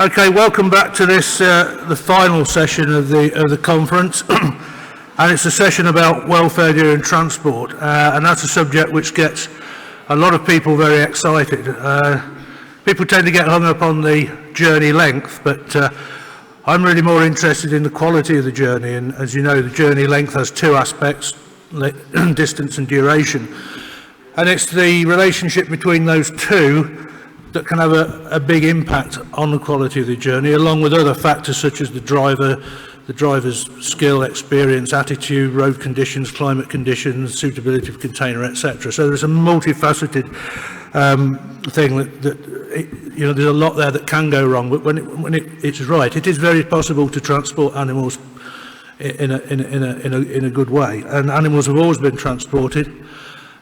Okay, welcome back to this, the final session of the conference, and it's a session about welfare during transport, and that's a subject which gets a lot of people very excited. People tend to get hung up on the journey length, but I'm really more interested in the quality of the journey, and as you know, the journey length has two aspects, distance and duration, and it's the relationship between those two that can have a big impact on the quality of the journey, along with other factors such as the driver's skill, experience, attitude, road conditions, climate conditions, suitability of container, etc. So there's a multifaceted thing that you know, there's a lot there that can go wrong, but when it's right, it is very possible to transport animals in a good way, and animals have always been transported.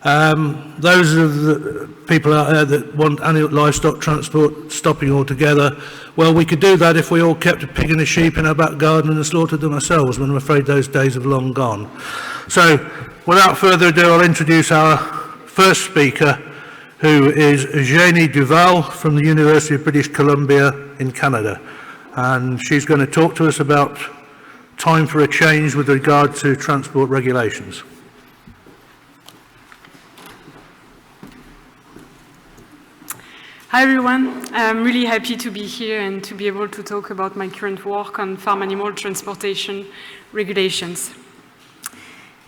Those of the people out there that want livestock transport stopping altogether, well, we could do that if we all kept a pig and a sheep in our back garden and slaughtered them ourselves, but I'm afraid those days have long gone. So, without further ado, I'll introduce our first speaker, who is Eugénie Duval from the University of British Columbia in Canada. And she's going to talk to us about time for a change with regard to transport regulations. Hi everyone, I'm really happy to be here and to be able to talk about my current work on farm animal transportation regulations.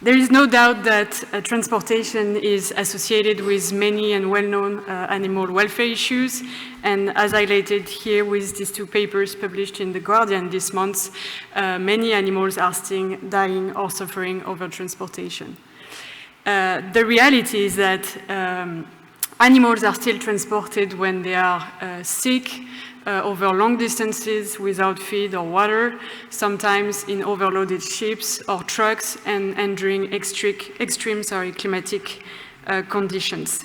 There is no doubt that transportation is associated with many and well-known animal welfare issues, and as highlighted here with these two papers published in The Guardian this month, many animals are still dying or suffering over transportation. The reality is that animals are still transported when they are sick, over long distances without feed or water, sometimes in overloaded ships or trucks, and during extreme climatic conditions.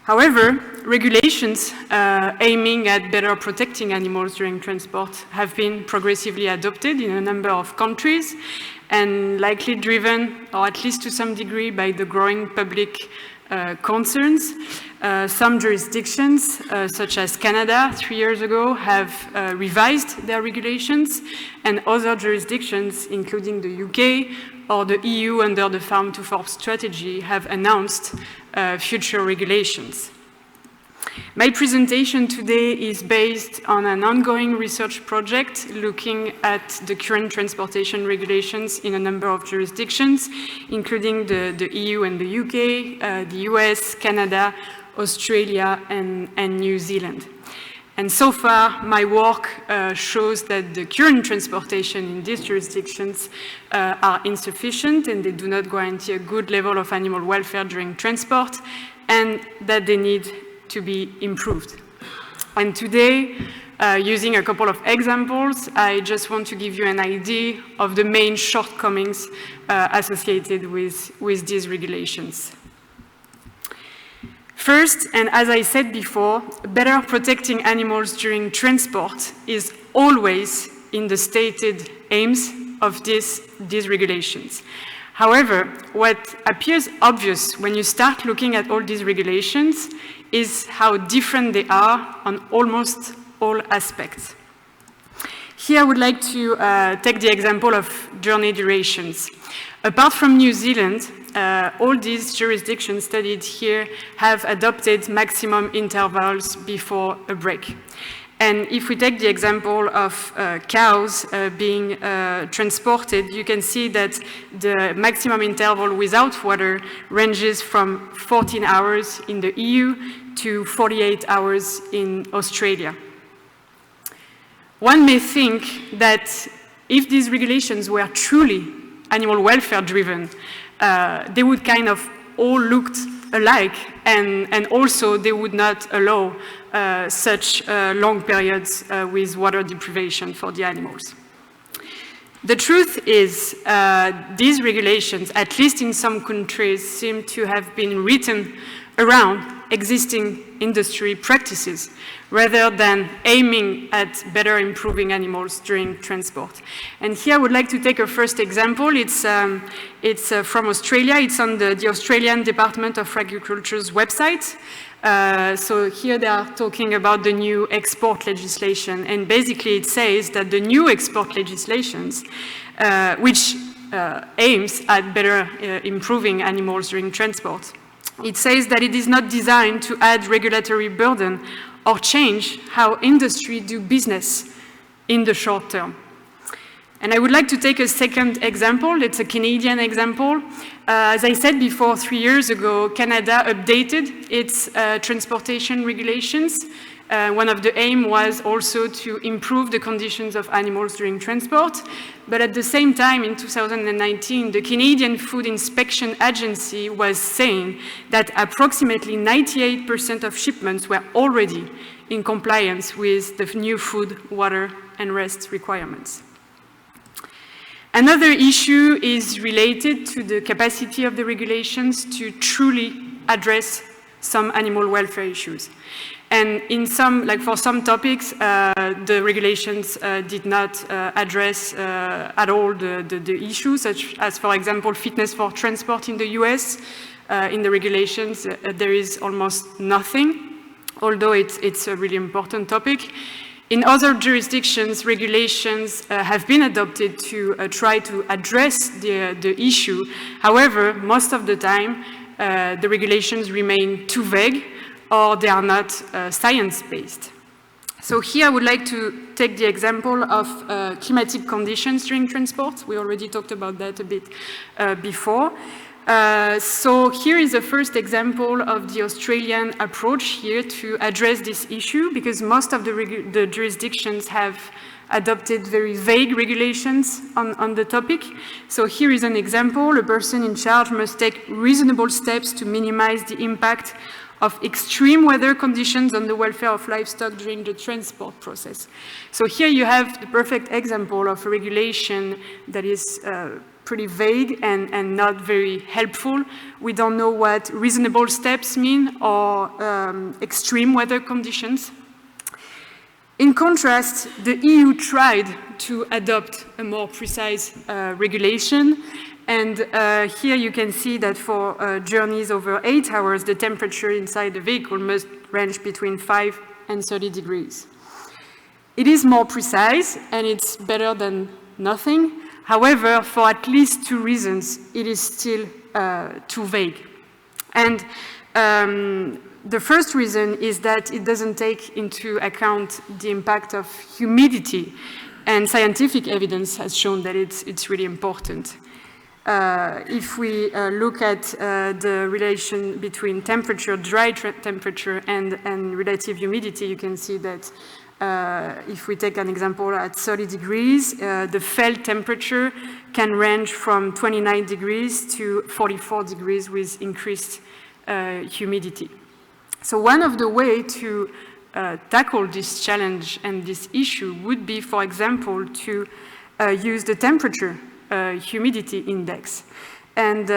However, regulations aiming at better protecting animals during transport have been progressively adopted in a number of countries, and likely driven, or at least to some degree, by the growing public concerns. Some jurisdictions, such as Canada 3 years ago, have revised their regulations, and other jurisdictions, including the UK or the EU under the Farm to Fork strategy, have announced future regulations. My presentation today is based on an ongoing research project looking at the current transportation regulations in a number of jurisdictions, including the EU and the UK, the US, Canada, Australia, and New Zealand. And so far, my work shows that the current transportation in these jurisdictions are insufficient, and they do not guarantee a good level of animal welfare during transport, and that they need to be improved. And today, using a couple of examples, I just want to give you an idea of the main shortcomings associated with these regulations. First, and as I said before, better protecting animals during transport is always in the stated aims of these regulations. However, what appears obvious when you start looking at all these regulations is how different they are on almost all aspects. Here I would like to take the example of journey durations. Apart from New Zealand, all these jurisdictions studied here have adopted maximum intervals before a break. And if we take the example of cows being transported, you can see that the maximum interval without water ranges from 14 hours in the EU to 48 hours in Australia. One may think that if these regulations were truly animal welfare driven, they would kind of all look alike, and also they would not allow such long periods with water deprivation for the animals. The truth is, these regulations, at least in some countries, seem to have been written around existing industry practices, rather than aiming at better improving animals during transport. And here I would like to take a first example. It's from Australia. It's on the Australian Department of Agriculture's website. So here they are talking about the new export legislation, and basically it says that the new export legislations, which aims at better improving animals during transport, it says that it is not designed to add regulatory burden or change how industry do business in the short term. And I would like to take a second example. It's a Canadian example. As I said before, 3 years ago, Canada updated its transportation regulations. One of the aim was also to improve the conditions of animals during transport. But at the same time, in 2019, the Canadian Food Inspection Agency was saying that approximately 98% of shipments were already in compliance with the new food, water, and rest requirements. Another issue is related to the capacity of the regulations to truly address some animal welfare issues. And in some, like for some topics, the regulations did not address at all the issues, such as, for example, fitness for transport in the US. In the regulations, there is almost nothing, although it's a really important topic. In other jurisdictions, regulations have been adopted to try to address the issue. However, most of the time, the regulations remain too vague, or they are not science-based. So here I would like to take the example of climatic conditions during transport. We already talked about that a bit before. So here is the first example of the Australian approach here to address this issue, because most of the jurisdictions have adopted very vague regulations on the topic. So here is an example. A person in charge must take reasonable steps to minimize the impact of extreme weather conditions on the welfare of livestock during the transport process. So here you have the perfect example of a regulation that is pretty vague and not very helpful. We don't know what reasonable steps mean or extreme weather conditions. In contrast, the EU tried to adopt a more precise regulation. And here you can see that for journeys over 8 hours, the temperature inside the vehicle must range between 5 and 30 degrees. It is more precise, and it's better than nothing. However, for at least 2 reasons, it is still too vague. And the first reason is that it doesn't take into account the impact of humidity, and scientific evidence has shown that it's really important. If we look at the relation between temperature, dry temperature, and relative humidity, you can see that if we take an example at 30 degrees, the felt temperature can range from 29 degrees to 44 degrees with increased humidity. So one of the ways to tackle this challenge and this issue would be, for example, to use the temperature humidity index. And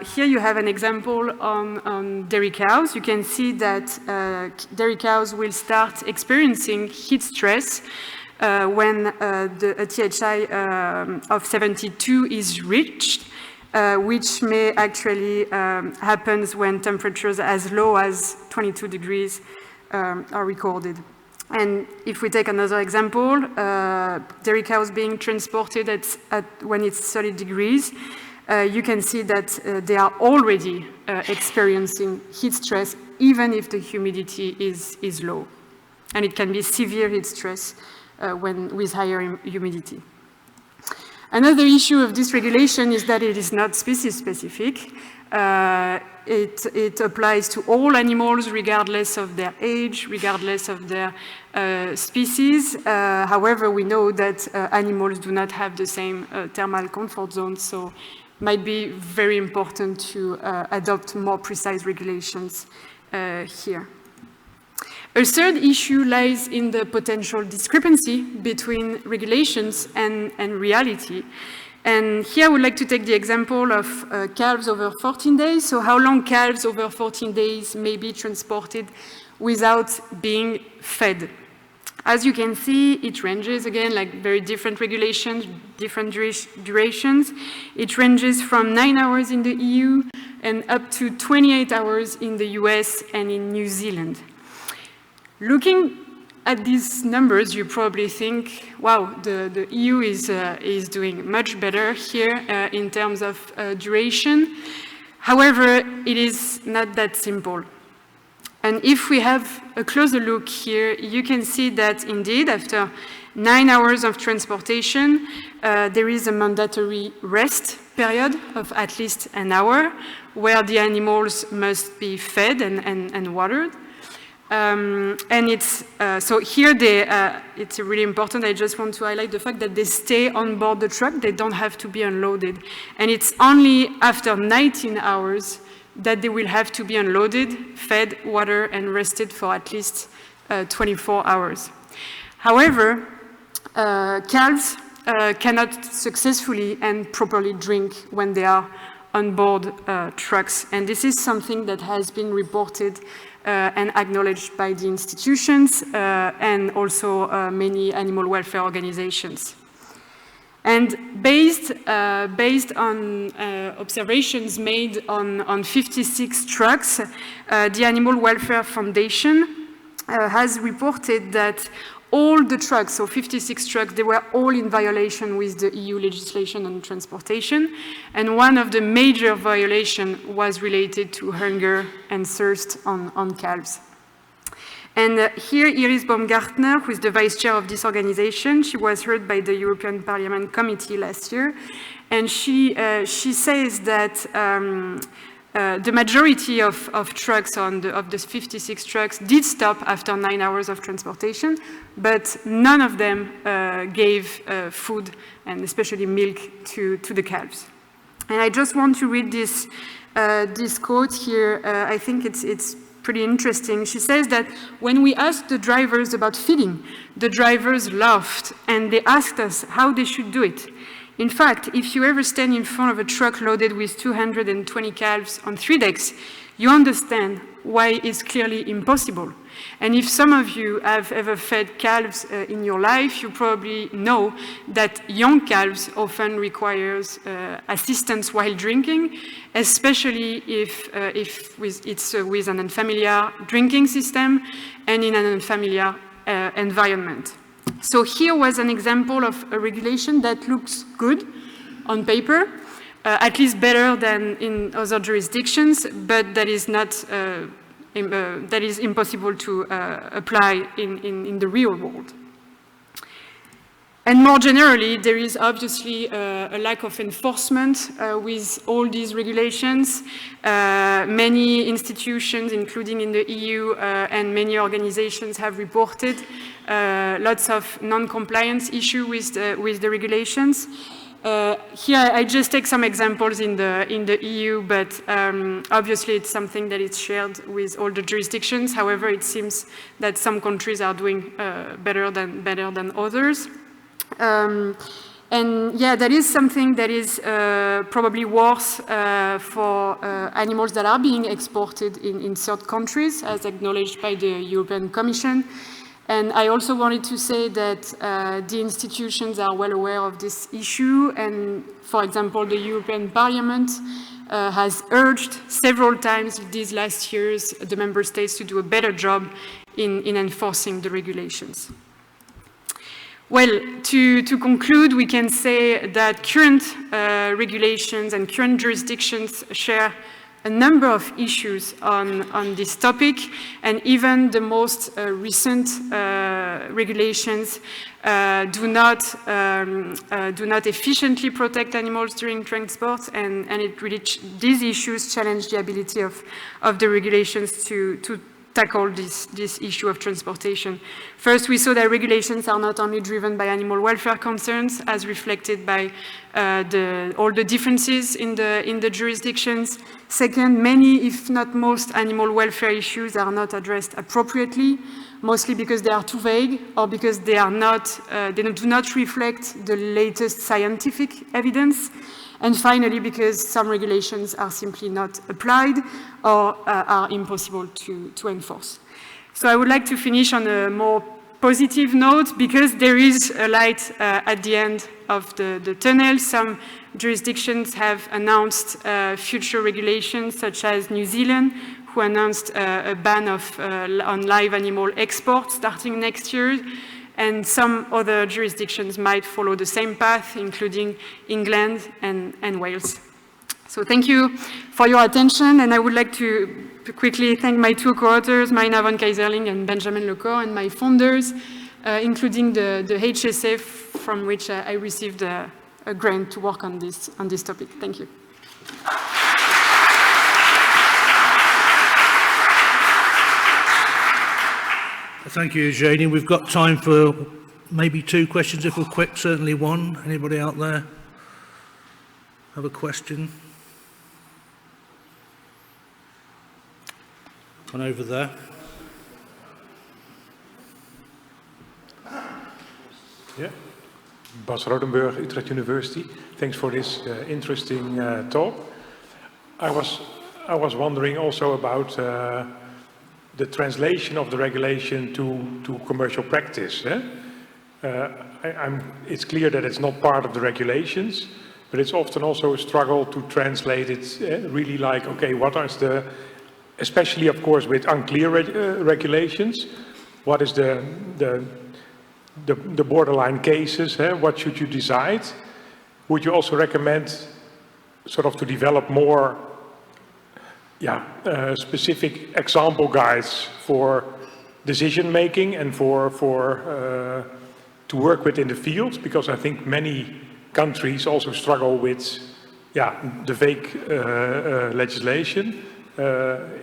here you have an example on dairy cows. You can see that dairy cows will start experiencing heat stress when a THI of 72 is reached, which may actually happen when temperatures as low as 22 degrees are recorded. And if we take another example, dairy cows being transported when it's 30 degrees, you can see that they are already experiencing heat stress, even if the humidity is low. And it can be severe heat stress with higher humidity. Another issue of this regulation is that it is not species-specific. It applies to all animals, regardless of their age, regardless of their species. However, we know that animals do not have the same thermal comfort zone, so it might be very important to adopt more precise regulations here. A third issue lies in the potential discrepancy between regulations and reality. And here I would like to take the example of calves over 14 days. So how long calves over 14 days may be transported without being fed. As you can see, it ranges, again, like very different regulations, different durations. It ranges from 9 hours in the EU and up to 28 hours in the US and in New Zealand. Looking at these numbers, you probably think, wow, the EU is doing much better here in terms of duration. However, it is not that simple. And if we have a closer look here, you can see that indeed, after 9 hours of transportation, there is a mandatory rest period of at least an hour, where the animals must be fed and watered. And it's, so here it's really important, I just want to highlight the fact that they stay on board the truck, they don't have to be unloaded. And it's only after 19 hours that they will have to be unloaded, fed, watered, and rested for at least 24 hours. However, calves cannot successfully and properly drink when they are on board trucks. And this is something that has been reported and acknowledged by the institutions and also many animal welfare organizations. And based on observations made on 56 trucks, the Animal Welfare Foundation has reported that all the trucks, so 56 trucks, they were all in violation with the EU legislation on transportation. And one of the major violations was related to hunger and thirst on calves. And here Iris Baumgartner, who is the vice chair of this organization, she was heard by the European Parliament Committee last year. And she says that the majority of trucks, of the 56 trucks, did stop after 9 hours of transportation, but none of them gave food, and especially milk, to the calves. And I just want to read this quote here. I think it's pretty interesting. She says that when we asked the drivers about feeding, the drivers laughed, and they asked us how they should do it. In fact, if you ever stand in front of a truck loaded with 220 calves on 3 decks, you understand why it's clearly impossible. And if some of you have ever fed calves in your life, you probably know that young calves often requires assistance while drinking, especially if it's with an unfamiliar drinking system and in an unfamiliar environment. So here was an example of a regulation that looks good on paper, at least better than in other jurisdictions, but that is not that is impossible to apply in the real world. And more generally, there is obviously a lack of enforcement with all these regulations. Many institutions, including in the EU, and many organizations have reported lots of non-compliance issues with the regulations. Here, I just take some examples in the EU, but obviously it's something that is shared with all the jurisdictions. However, it seems that some countries are doing better than others. And yeah, that is something that is probably worse for animals that are being exported in third countries, as acknowledged by the European Commission. And I also wanted to say that the institutions are well aware of this issue. And for example, the European Parliament has urged several times these last years the member states to do a better job in enforcing the regulations. Well, to conclude, we can say that current regulations and current jurisdictions share a number of issues on this topic, and even the most recent regulations do not efficiently protect animals during transport, and these issues challenge the ability of the regulations to tackle this issue of transportation. First, we saw that regulations are not only driven by animal welfare concerns, as reflected by all the differences in the jurisdictions. Second, many, if not most, animal welfare issues are not addressed appropriately mostly because they are too vague or because they are not, they do not reflect the latest scientific evidence. And finally, because some regulations are simply not applied or are impossible to enforce. So I would like to finish on a more positive note, because there is a light at the end of the tunnel. Some jurisdictions have announced future regulations, such as New Zealand, who announced a ban on live animal exports starting next year. And some other jurisdictions might follow the same path, including England and Wales. So thank you for your attention, and I would like to quickly thank my two co-authors, Mayna van Keyserling and Benjamin Lecor, and my funders, including the HSA, from which I received a grant to work on this topic. Thank you. Thank you, Eugénie. We've got time for maybe 2 questions if we're quick, certainly one. Anybody out there have a question? One over there. Yeah, Bas Rodenburg, Utrecht University. Thanks for this interesting talk. I was wondering also about the translation of the regulation to commercial practice. It's clear that it's not part of the regulations, but it's often also a struggle to translate it really like, okay, what is the, especially of course with unclear regulations, what is the borderline cases, what should you decide? Would you also recommend sort of to develop more specific example guides for decision making and for to work with in the field? Because I think many countries also struggle with the vague legislation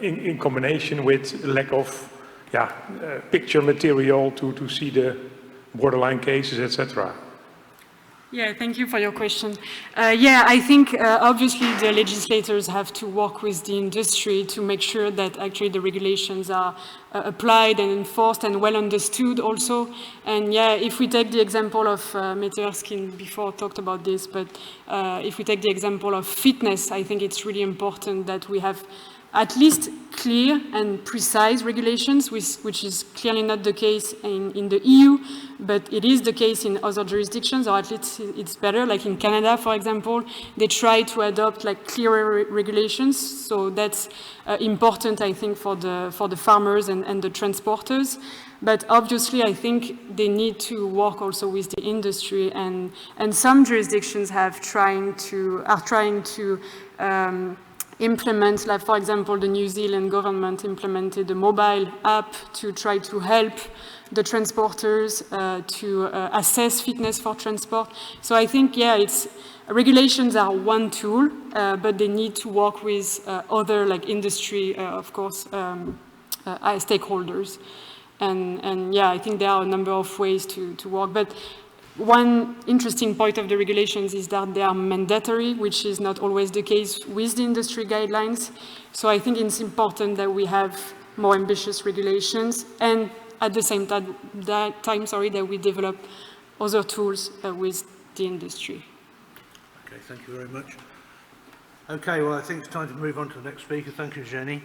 in combination with lack of picture material to see the borderline cases, etc. Yeah, thank you for your question. I think obviously the legislators have to work with the industry to make sure that actually the regulations are applied and enforced and well understood also. And if we take the example of, Mette Erskine before talked about this, but if we take the example of fitness, I think it's really important that we have at least clear and precise regulations, which is clearly not the case in the EU, but it is the case in other jurisdictions, or at least it's better. Like in Canada, for example, they try to adopt like clearer regulations, so that's important, I think, for the farmers and the transporters. But obviously, I think they need to work also with the industry, and some jurisdictions are trying to implement, like for example, the New Zealand government implemented a mobile app to try to help the transporters to assess fitness for transport. So I think, regulations are one tool, but they need to work with other, like industry, of course, stakeholders. And I think there are a number of ways to work. But one interesting point of the regulations is that they are mandatory, which is not always the case with the industry guidelines. So I think it's important that we have more ambitious regulations, and at the same time, that we develop other tools with the industry. Okay, thank you very much. Okay, well, I think it's time to move on to the next speaker. Thank you, Jenny.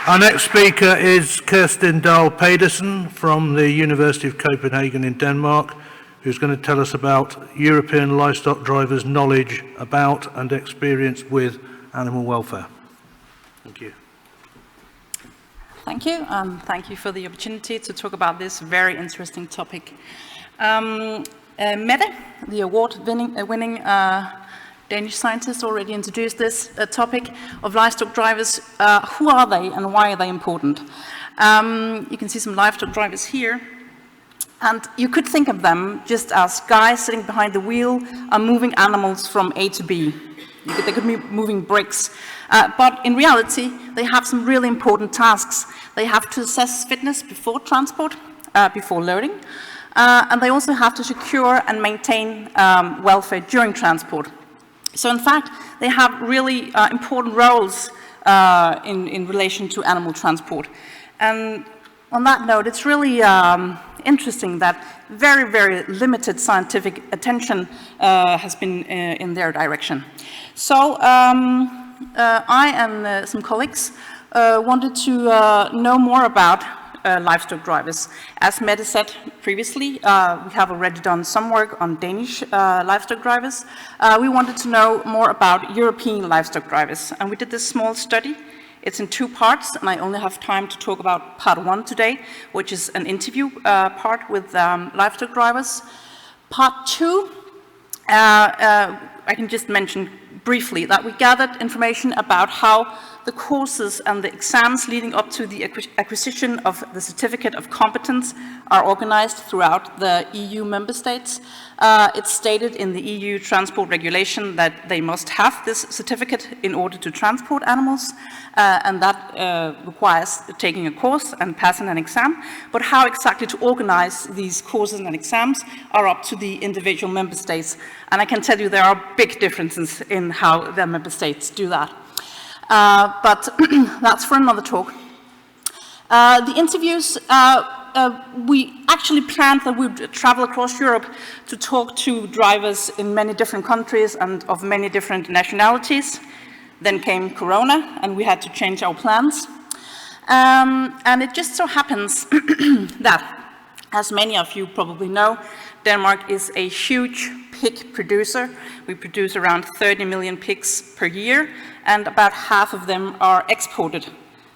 Our next speaker is Kirstin Dahl-Pedersen from the University of Copenhagen in Denmark, who's going to tell us about European livestock drivers' knowledge about and experience with animal welfare. Thank you. Thank you, and thank you for the opportunity to talk about this very interesting topic. Mette, the award-winning Danish scientist, already introduced this topic of livestock drivers. Who are they and why are they important? You can see some livestock drivers here. And you could think of them just as guys sitting behind the wheel and moving animals from A to B. They could be moving bricks. But in reality, they have some really important tasks. They have to assess fitness before transport, before loading. And they also have to secure and maintain welfare during transport. So in fact, they have really important roles in relation to animal transport. And on that note, it's really interesting that very, very limited scientific attention has been in their direction. So I and some colleagues wanted to know more about livestock drivers. As Mette said previously, we have already done some work on Danish livestock drivers. We wanted to know more about European livestock drivers, and we did this small study. It's in 2 parts, and I only have time to talk about part 1 today, which is an interview part with livestock drivers. Part 2, I can just mention briefly that we gathered information about how the courses and the exams leading up to the acquisition of the certificate of competence are organized throughout the EU member states. It's stated in the EU transport regulation that they must have this certificate in order to transport animals, and that requires taking a course and passing an exam. But how exactly to organize these courses and exams are up to the individual member states. And I can tell you there are big differences in how the member states do that. But that's for another talk. The interviews, we actually planned that we would travel across Europe to talk to drivers in many different countries and of many different nationalities. Then came Corona, and we had to change our plans. And it just so happens that, as many of you probably know, Denmark is a huge pig producer. We produce around 30 million pigs per year, and about half of them are exported.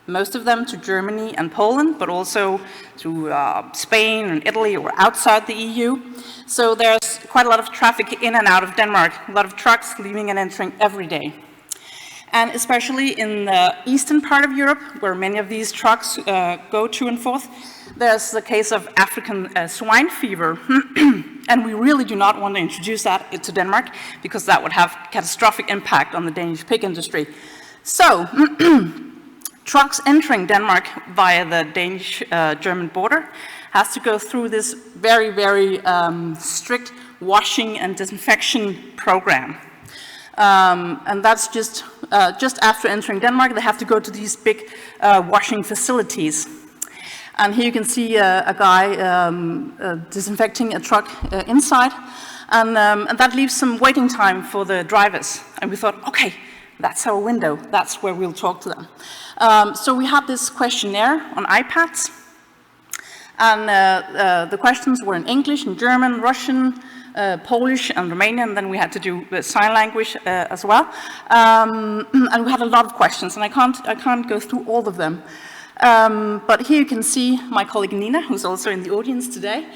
Most of them to Germany and Poland, but also to Spain and Italy or outside the EU. So there's quite a lot of traffic in and out of Denmark, a lot of trucks leaving and entering every day. And especially in the eastern part of Europe, where many of these trucks go to and forth, there's the case of African swine fever. And we really do not want to introduce that to Denmark, because that would have catastrophic impact on the Danish pig industry. So, trucks entering Denmark via the Danish-German border has to go through this very, very strict washing and disinfection program. And that's just after entering Denmark, they have to go to these big washing facilities. And here you can see a guy disinfecting a truck inside, and that leaves some waiting time for the drivers. And we thought, okay, that's our window. That's where we'll talk to them. So we had this questionnaire on iPads, and the questions were in English, in German, Russian, Polish, and Romanian, and then we had to do sign language as well. And we had a lot of questions, and I can't go through all of them. But here you can see my colleague Nina, who's also in the audience today,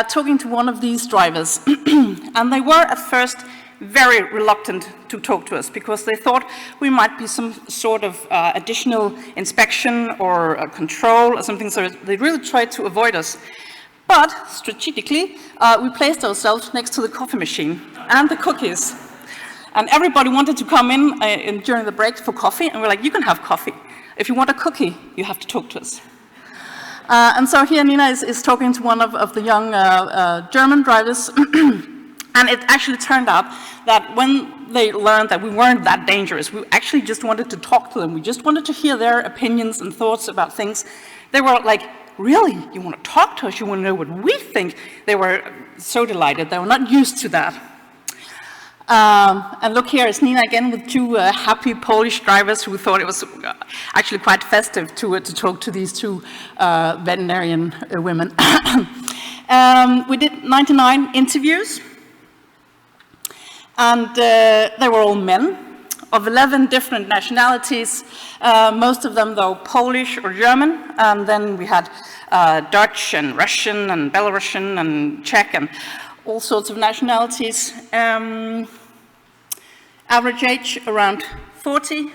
talking to one of these drivers. And they were at first very reluctant to talk to us, because they thought we might be some sort of additional inspection or control or something, so they really tried to avoid us. But strategically, we placed ourselves next to the coffee machine and the cookies. And everybody wanted to come in during the break for coffee, and we're like, you can have coffee. If you want a cookie, you have to talk to us. And so here Nina is talking to one of the young German drivers, and it actually turned out that when they learned that we weren't that dangerous, we actually just wanted to talk to them. We just wanted to hear their opinions and thoughts about things. They were like, really? You want to talk to us? You want to know what we think? They were so delighted. They were not used to that. And look, here is Nina again with 2 happy Polish drivers who thought it was actually quite festive to talk to these 2 veterinarian women. We did 99 interviews, and they were all men of 11 different nationalities, most of them though Polish or German, and then we had Dutch and Russian and Belarusian and Czech and all sorts of nationalities. Average age around 40,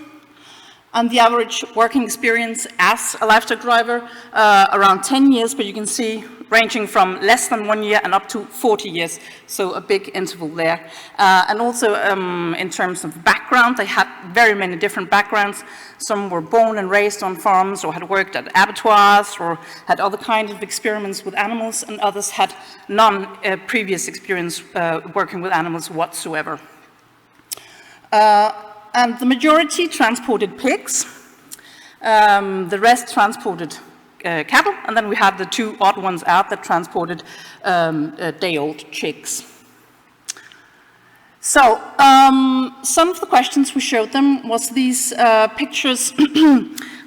and the average working experience as a livestock driver around 10 years, but you can see ranging from less than 1 year and up to 40 years, so a big interval there. And also in terms of background, they had very many different backgrounds. Some were born and raised on farms or had worked at abattoirs or had other kinds of experiments with animals, and others had none previous experience working with animals whatsoever. And the majority transported pigs, The rest transported cattle, and then we had the 2 odd ones out that transported day-old chicks. So, some of the questions we showed them was these pictures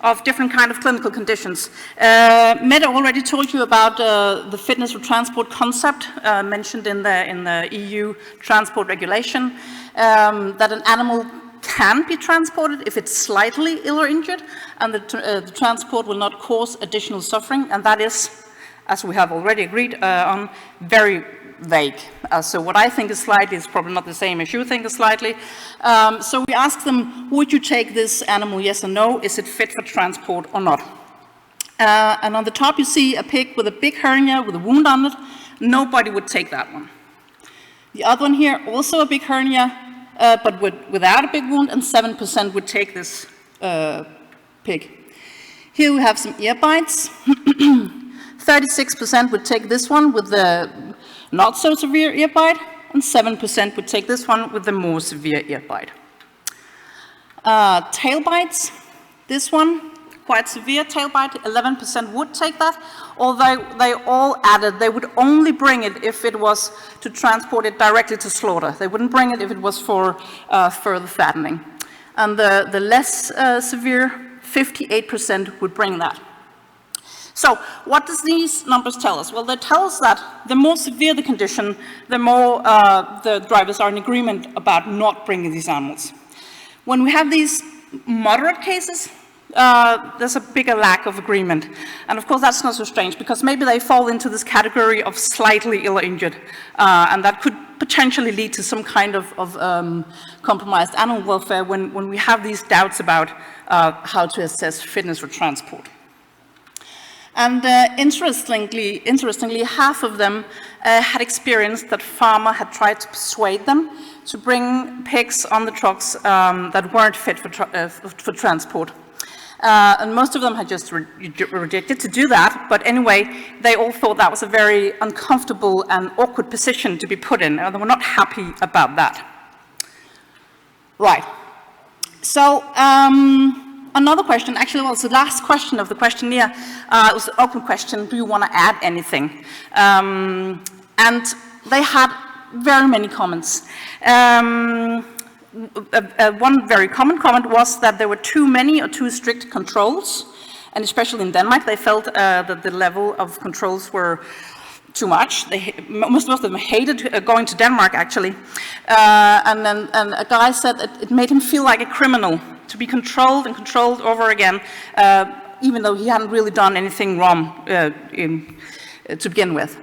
of different kind of clinical conditions. Mette already told you about the fitness for transport concept mentioned in the EU transport regulation, that an animal can be transported if it's slightly ill or injured, and the transport will not cause additional suffering, and that is, as we have already agreed on, very vague. So what I think is slightly is probably not the same as you think is slightly. So we asked them, would you take this animal, yes or no? Is it fit for transport or not? And on the top you see a pig with a big hernia with a wound on it. Nobody would take that one. The other one here, also a big hernia, but without a big wound, and 7% would take this pig. Here we have some ear bites. 36% would take this one with the not so severe ear bite, and 7% would take this one with the more severe ear bite. Tail bites, this one, quite severe tail bite, 11% would take that, although they all added they would only bring it if it was to transport it directly to slaughter. They wouldn't bring it if it was for further fattening. And the less severe, 58% would bring that. So what does these numbers tell us? Well, they tell us that the more severe the condition, the more the drivers are in agreement about not bringing these animals. When we have these moderate cases, there's a bigger lack of agreement. And of course, that's not so strange, because maybe they fall into this category of slightly ill or injured, and that could potentially lead to some kind of compromised animal welfare when we have these doubts about how to assess fitness for transport. And interestingly, half of them had experienced that farmer had tried to persuade them to bring pigs on the trucks that weren't fit for transport. And most of them had just rejected to do that, but anyway, they all thought that was a very uncomfortable and awkward position to be put in, and they were not happy about that. Right. So, another question, actually, well, it's the last question of the questionnaire. It was an open question, do you want to add anything? And they had very many comments. One very common comment was that there were too many or too strict controls, and especially in Denmark, they felt that the level of controls were too much. Most of them hated going to Denmark, actually. And a guy said it made him feel like a criminal to be controlled and controlled over again, even though he hadn't really done anything wrong to begin with.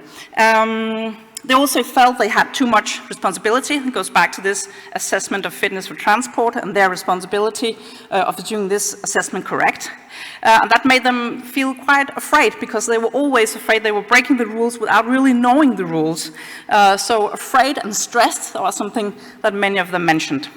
They also felt they had too much responsibility. It goes back to this assessment of fitness for transport and their responsibility of doing this assessment correct. And that made them feel quite afraid, because they were always afraid they were breaking the rules without really knowing the rules. So afraid and stressed was something that many of them mentioned.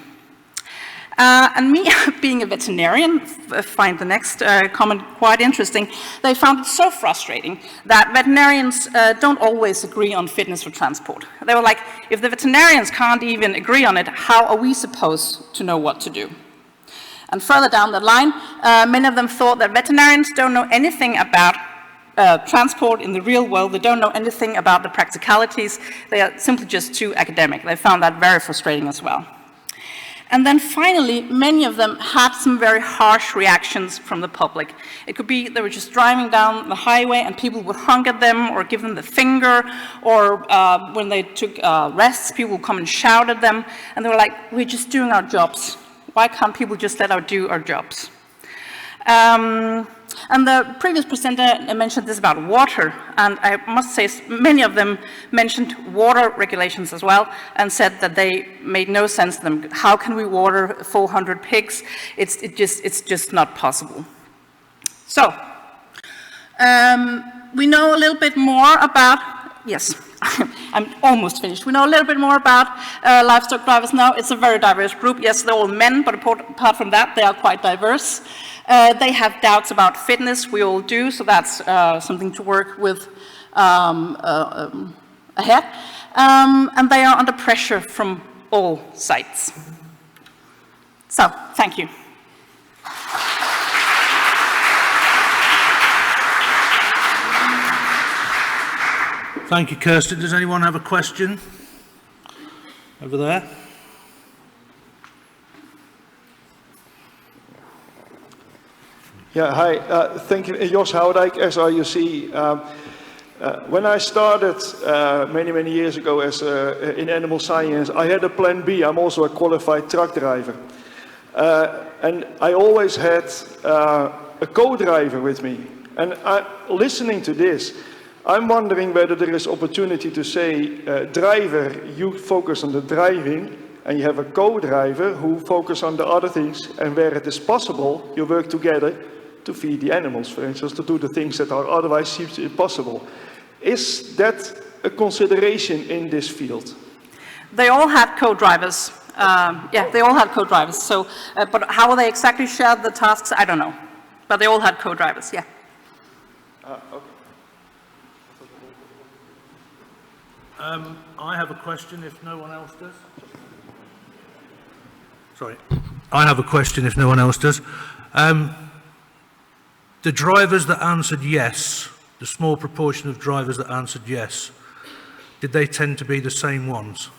And me, being a veterinarian, find the next comment quite interesting. They found it so frustrating that veterinarians don't always agree on fitness for transport. They were like, if the veterinarians can't even agree on it, how are we supposed to know what to do? And further down the line, many of them thought that veterinarians don't know anything about transport in the real world. They don't know anything about the practicalities. They are simply just too academic. They found that very frustrating as well. And then finally, many of them had some very harsh reactions from the public. It could be they were just driving down the highway and people would honk at them or give them the finger, or when they took rests, people would come and shout at them, and they were like, we're just doing our jobs. Why can't people just let us do our jobs? And the previous presenter mentioned this about water, and I must say many of them mentioned water regulations as well, and said that they made no sense to them. How can we water 400 pigs? It's just not possible. So, we know a little bit more about, yes, I'm almost finished. We know a little bit more about livestock drivers now. It's a very diverse group. Yes, they're all men, but apart from that, they are quite diverse. They have doubts about fitness, we all do, so that's something to work with ahead. And they are under pressure from all sides. So, thank you. Thank you, Kirstin. Does anyone have a question? Over there. Yeah, hi. Thank you. Jos Houdijk, SRUC. When I started many years ago in animal science, I had a plan B. I'm also a qualified truck driver. And I always had a co-driver with me. And listening to this, I'm wondering whether there is opportunity to say, driver, you focus on the driving, and you have a co-driver who focus on the other things, and where it is possible, you work together to feed the animals, for instance, to do the things that are otherwise seems impossible. Is that a consideration in this field? They all had co-drivers. Yeah, they all had co-drivers. So, but how they exactly shared the tasks, I don't know. But they all had co-drivers, yeah. Okay. I have a question if no one else does. Sorry. I have a question if no one else does. The drivers that answered yes, the small proportion of drivers that answered yes, did they tend to be the same ones?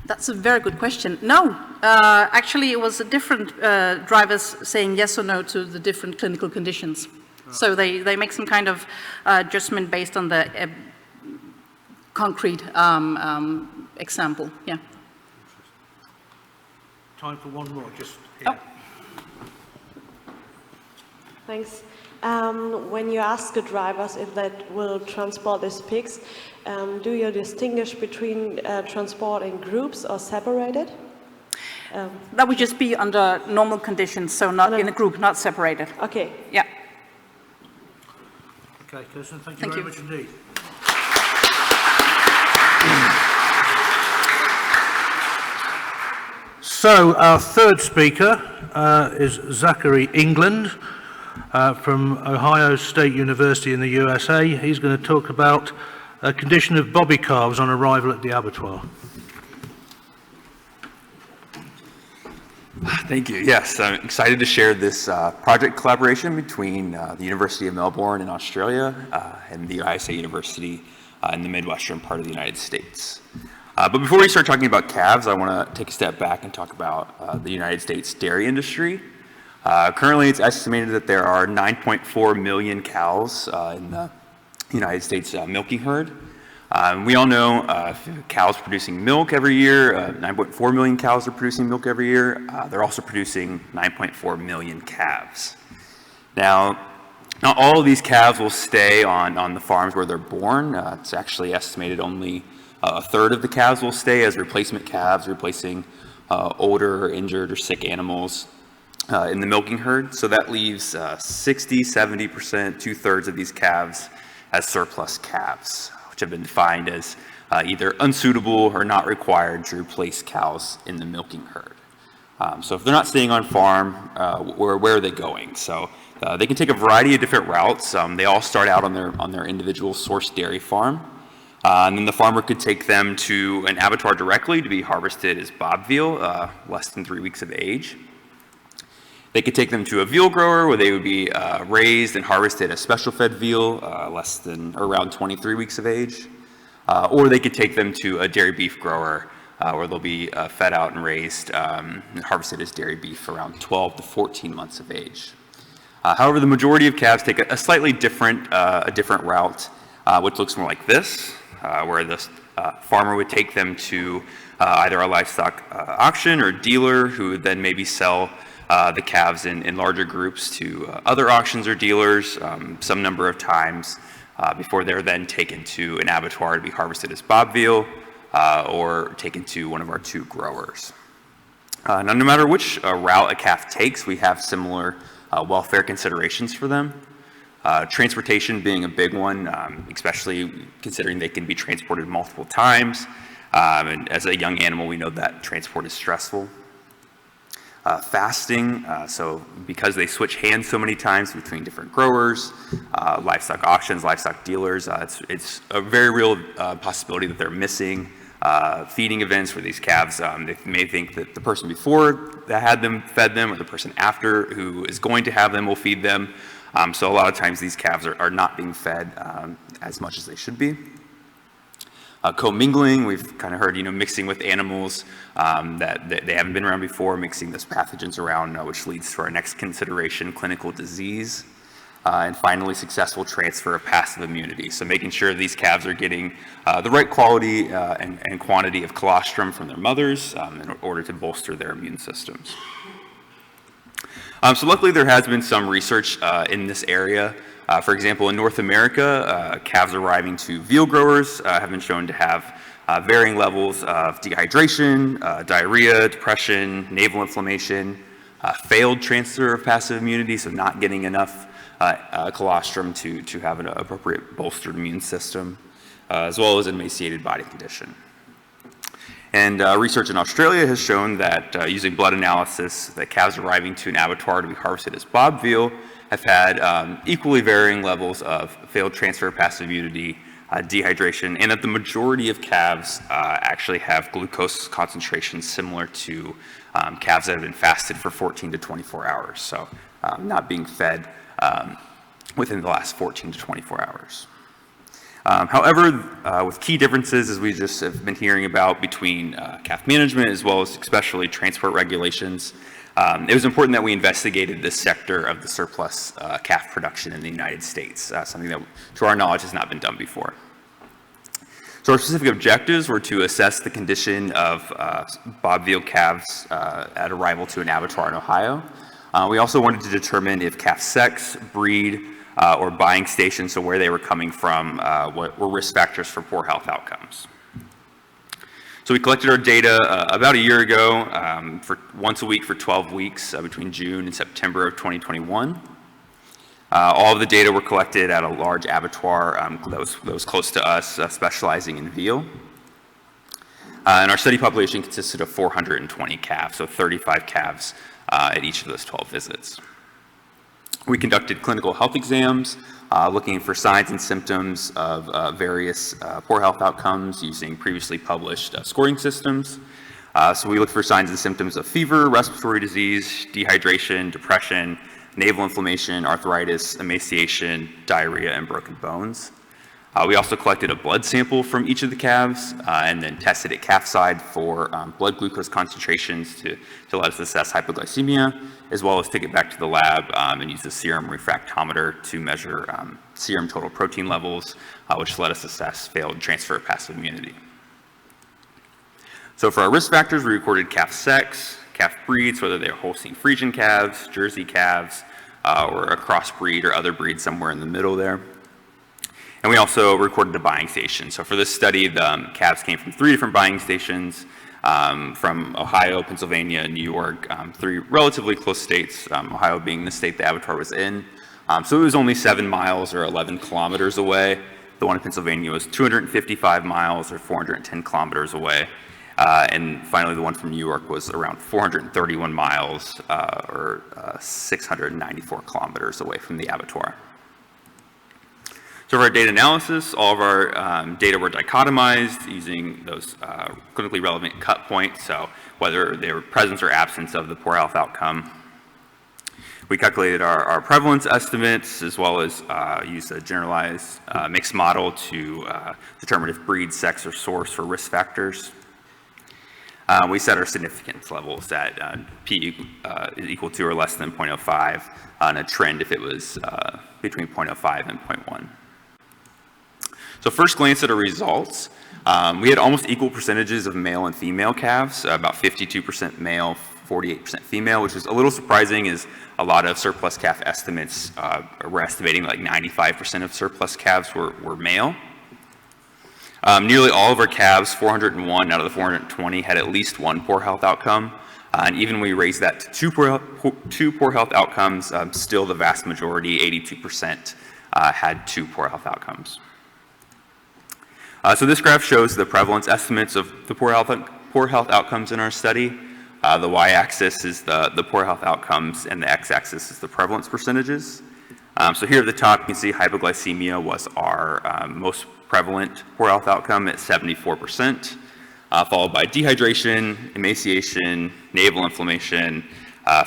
That's a very good question. No, actually it was different drivers saying yes or no to the different clinical conditions. Oh. So they make some kind of adjustment based on the concrete example, yeah. Time for one more, just here. Oh. Thanks. When you ask the drivers if that will transport these pigs, do you distinguish between transport in groups or separated? That would just be under normal conditions, so not in a group, not separated. Okay. Yeah. Okay, Kirstin, thank you very much indeed. So our third speaker is Zachary England from Ohio State University in the USA. He's going to talk about a condition of bobby calves on arrival at the abattoir. Thank you. Yes, I'm excited to share this project collaboration between the University of Melbourne in Australia and the ISA University in the Midwestern part of the United States. But before we start talking about calves, I want to take a step back and talk about the United States dairy industry. Currently, it's estimated that there are 9.4 million cows in the United States milking herd. We all know cows producing milk every year, 9.4 million cows are producing milk every year. They're also producing 9.4 million calves. Now, not all of these calves will stay on the farms where they're born. It's actually estimated only a third of the calves will stay as replacement calves, replacing older, or injured, or sick animals in the milking herd. So that leaves 60, 70%, two-thirds of these calves as surplus calves, which have been defined as either unsuitable or not required to replace cows in the milking herd. So if they're not staying on farm, where are they going? So they can take a variety of different routes. They all start out on their individual source dairy farm. And then the farmer could take them to an abattoir directly to be harvested as bob-veal, less than 3 weeks of age. They could take them to a veal grower where they would be raised and harvested as special fed veal, less than or around 23 weeks of age. Or they could take them to a dairy beef grower where they'll be fed out and raised and harvested as dairy beef around 12 to 14 months of age. However, the majority of calves take a slightly different route, which looks more like this, where the farmer would take them to either a livestock auction or dealer who would then maybe sell the calves in larger groups to other auctions or dealers some number of times before they're then taken to an abattoir to be harvested as bob-veal or taken to one of our 2 growers. Now, no matter which route a calf takes, we have similar welfare considerations for them. Transportation being a big one, especially considering they can be transported multiple times. And as a young animal, we know that transport is stressful. Fasting, so because they switch hands so many times between different growers, livestock auctions, livestock dealers, it's a very real possibility that they're missing feeding events for these calves. They may think that the person before that had them fed them, or the person after who is going to have them will feed them. So a lot of times these calves are not being fed as much as they should be. Commingling, we've kind of heard, mixing with animals that they haven't been around before, mixing those pathogens around, which leads to our next consideration, clinical disease. And finally, successful transfer of passive immunity. So making sure these calves are getting the right quality and quantity of colostrum from their mothers in order to bolster their immune systems. So luckily there has been some research in this area. For example, in North America, calves arriving to veal growers have been shown to have varying levels of dehydration, diarrhea, depression, navel inflammation, failed transfer of passive immunity, so not getting enough colostrum to have an appropriate bolstered immune system, as well as an emaciated body condition. And research in Australia has shown that using blood analysis, that calves arriving to an abattoir to be harvested as bob-veal have had equally varying levels of failed transfer of passive immunity, dehydration, and that the majority of calves actually have glucose concentrations similar to calves that have been fasted for 14 to 24 hours, so not being fed within the last 14 to 24 hours. However, with key differences, as we just have been hearing about, between calf management as well as especially transport regulations, it was important that we investigated this sector of the surplus calf production in the United States, something that, to our knowledge, has not been done before. So our specific objectives were to assess the condition of bob-veal calves at arrival to an abattoir in Ohio. We also wanted to determine if calf sex, breed, or buying station, so where they were coming from, what were risk factors for poor health outcomes. So we collected our data about a year ago for once a week for 12 weeks between June and September of 2021. All of the data were collected at a large abattoir that was close to us, specializing in veal. And our study population consisted of 420 calves, so 35 calves at each of those 12 visits. We conducted clinical health exams, looking for signs and symptoms of various poor health outcomes using previously published scoring systems. So we looked for signs and symptoms of fever, respiratory disease, dehydration, depression, navel inflammation, arthritis, emaciation, diarrhea, and broken bones. We also collected a blood sample from each of the calves and then tested at calf side for blood glucose concentrations to let us assess hypoglycemia, as well as take it back to the lab and use the serum refractometer to measure serum total protein levels, which let us assess failed transfer of passive immunity. So for our risk factors, we recorded calf sex, calf breeds, whether they're Holstein Friesian calves, Jersey calves, or a crossbreed or other breed somewhere in the middle there. And we also recorded the buying station. So for this study, the calves came from 3 different buying stations, from Ohio, Pennsylvania, and New York, 3 relatively close states, Ohio being the state the abattoir was in. So it was only 7 miles or 11 kilometers away. The one in Pennsylvania was 255 miles or 410 kilometers away. And finally, the one from New York was around 431 miles or 694 kilometers away from the abattoir. So for our data analysis, all of our data were dichotomized using those clinically relevant cut points, so whether they were presence or absence of the poor health outcome. We calculated our prevalence estimates, as well as used a generalized mixed model to determine if breed, sex, or source were risk factors. We set our significance levels at P is equal to or less than 0.05 on a trend if it was between 0.05 and 0.1. So first glance at our results, we had almost equal percentages of male and female calves, about 52% male, 48% female, which is a little surprising as a lot of surplus calf estimates were estimating like 95% of surplus calves were male. Nearly all of our calves, 401 out of the 420, had at least one poor health outcome. And even when we raised that to two poor health outcomes, still the vast majority, 82%, had 2 poor health outcomes. So this graph shows the prevalence estimates of the poor health outcomes in our study. The y-axis is the poor health outcomes, and the x-axis is the prevalence percentages. So here at the top, you can see hypoglycemia was our most prevalent poor health outcome at 74%, followed by dehydration, emaciation, navel inflammation,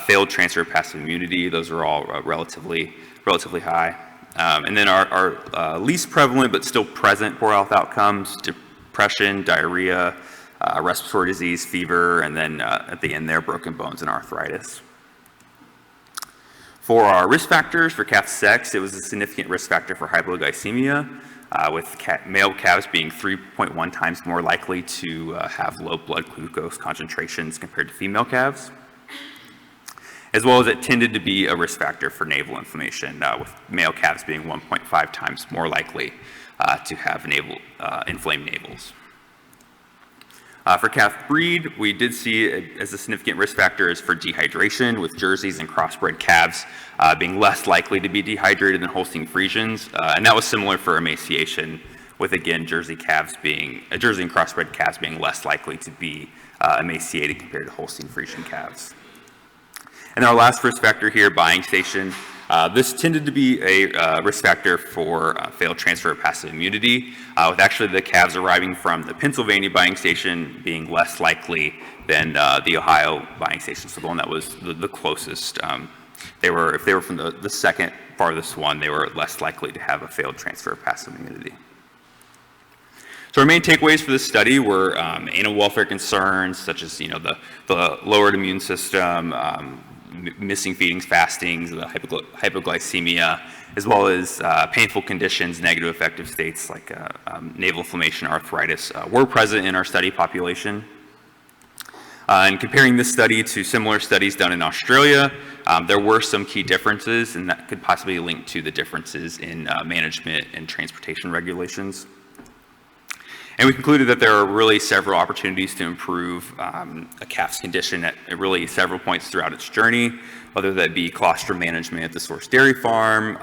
failed transfer of passive immunity. Those are all relatively high. And then our least prevalent but still present poor health outcomes, depression, diarrhea, respiratory disease, fever, and then at the end there, broken bones and arthritis. For our risk factors for calf sex, it was a significant risk factor for hypoglycemia, with male calves being 3.1 times more likely to have low blood glucose concentrations compared to female calves, as well as it tended to be a risk factor for navel inflammation, with male calves being 1.5 times more likely to have inflamed navels. For calf breed, we did see it as a significant risk factor is for dehydration, with Jerseys and crossbred calves being less likely to be dehydrated than Holstein Friesians, and that was similar for emaciation, with again Jersey and crossbred calves being less likely to be emaciated compared to Holstein Friesian calves. And our last risk factor here, buying station. This tended to be a risk factor for failed transfer of passive immunity, with actually the calves arriving from the Pennsylvania buying station being less likely than the Ohio buying station, so the one that was the closest. If they were from the second farthest one, they were less likely to have a failed transfer of passive immunity. So our main takeaways for this study were animal welfare concerns, such as the lowered immune system, missing feedings, fastings, the hypoglycemia, as well as painful conditions, negative affective states like navel inflammation, arthritis, were present in our study population. And comparing this study to similar studies done in Australia, there were some key differences, and that could possibly link to the differences in management and transportation regulations. And we concluded that there are really several opportunities to improve a calf's condition at really several points throughout its journey, whether that be colostrum management at the source dairy farm,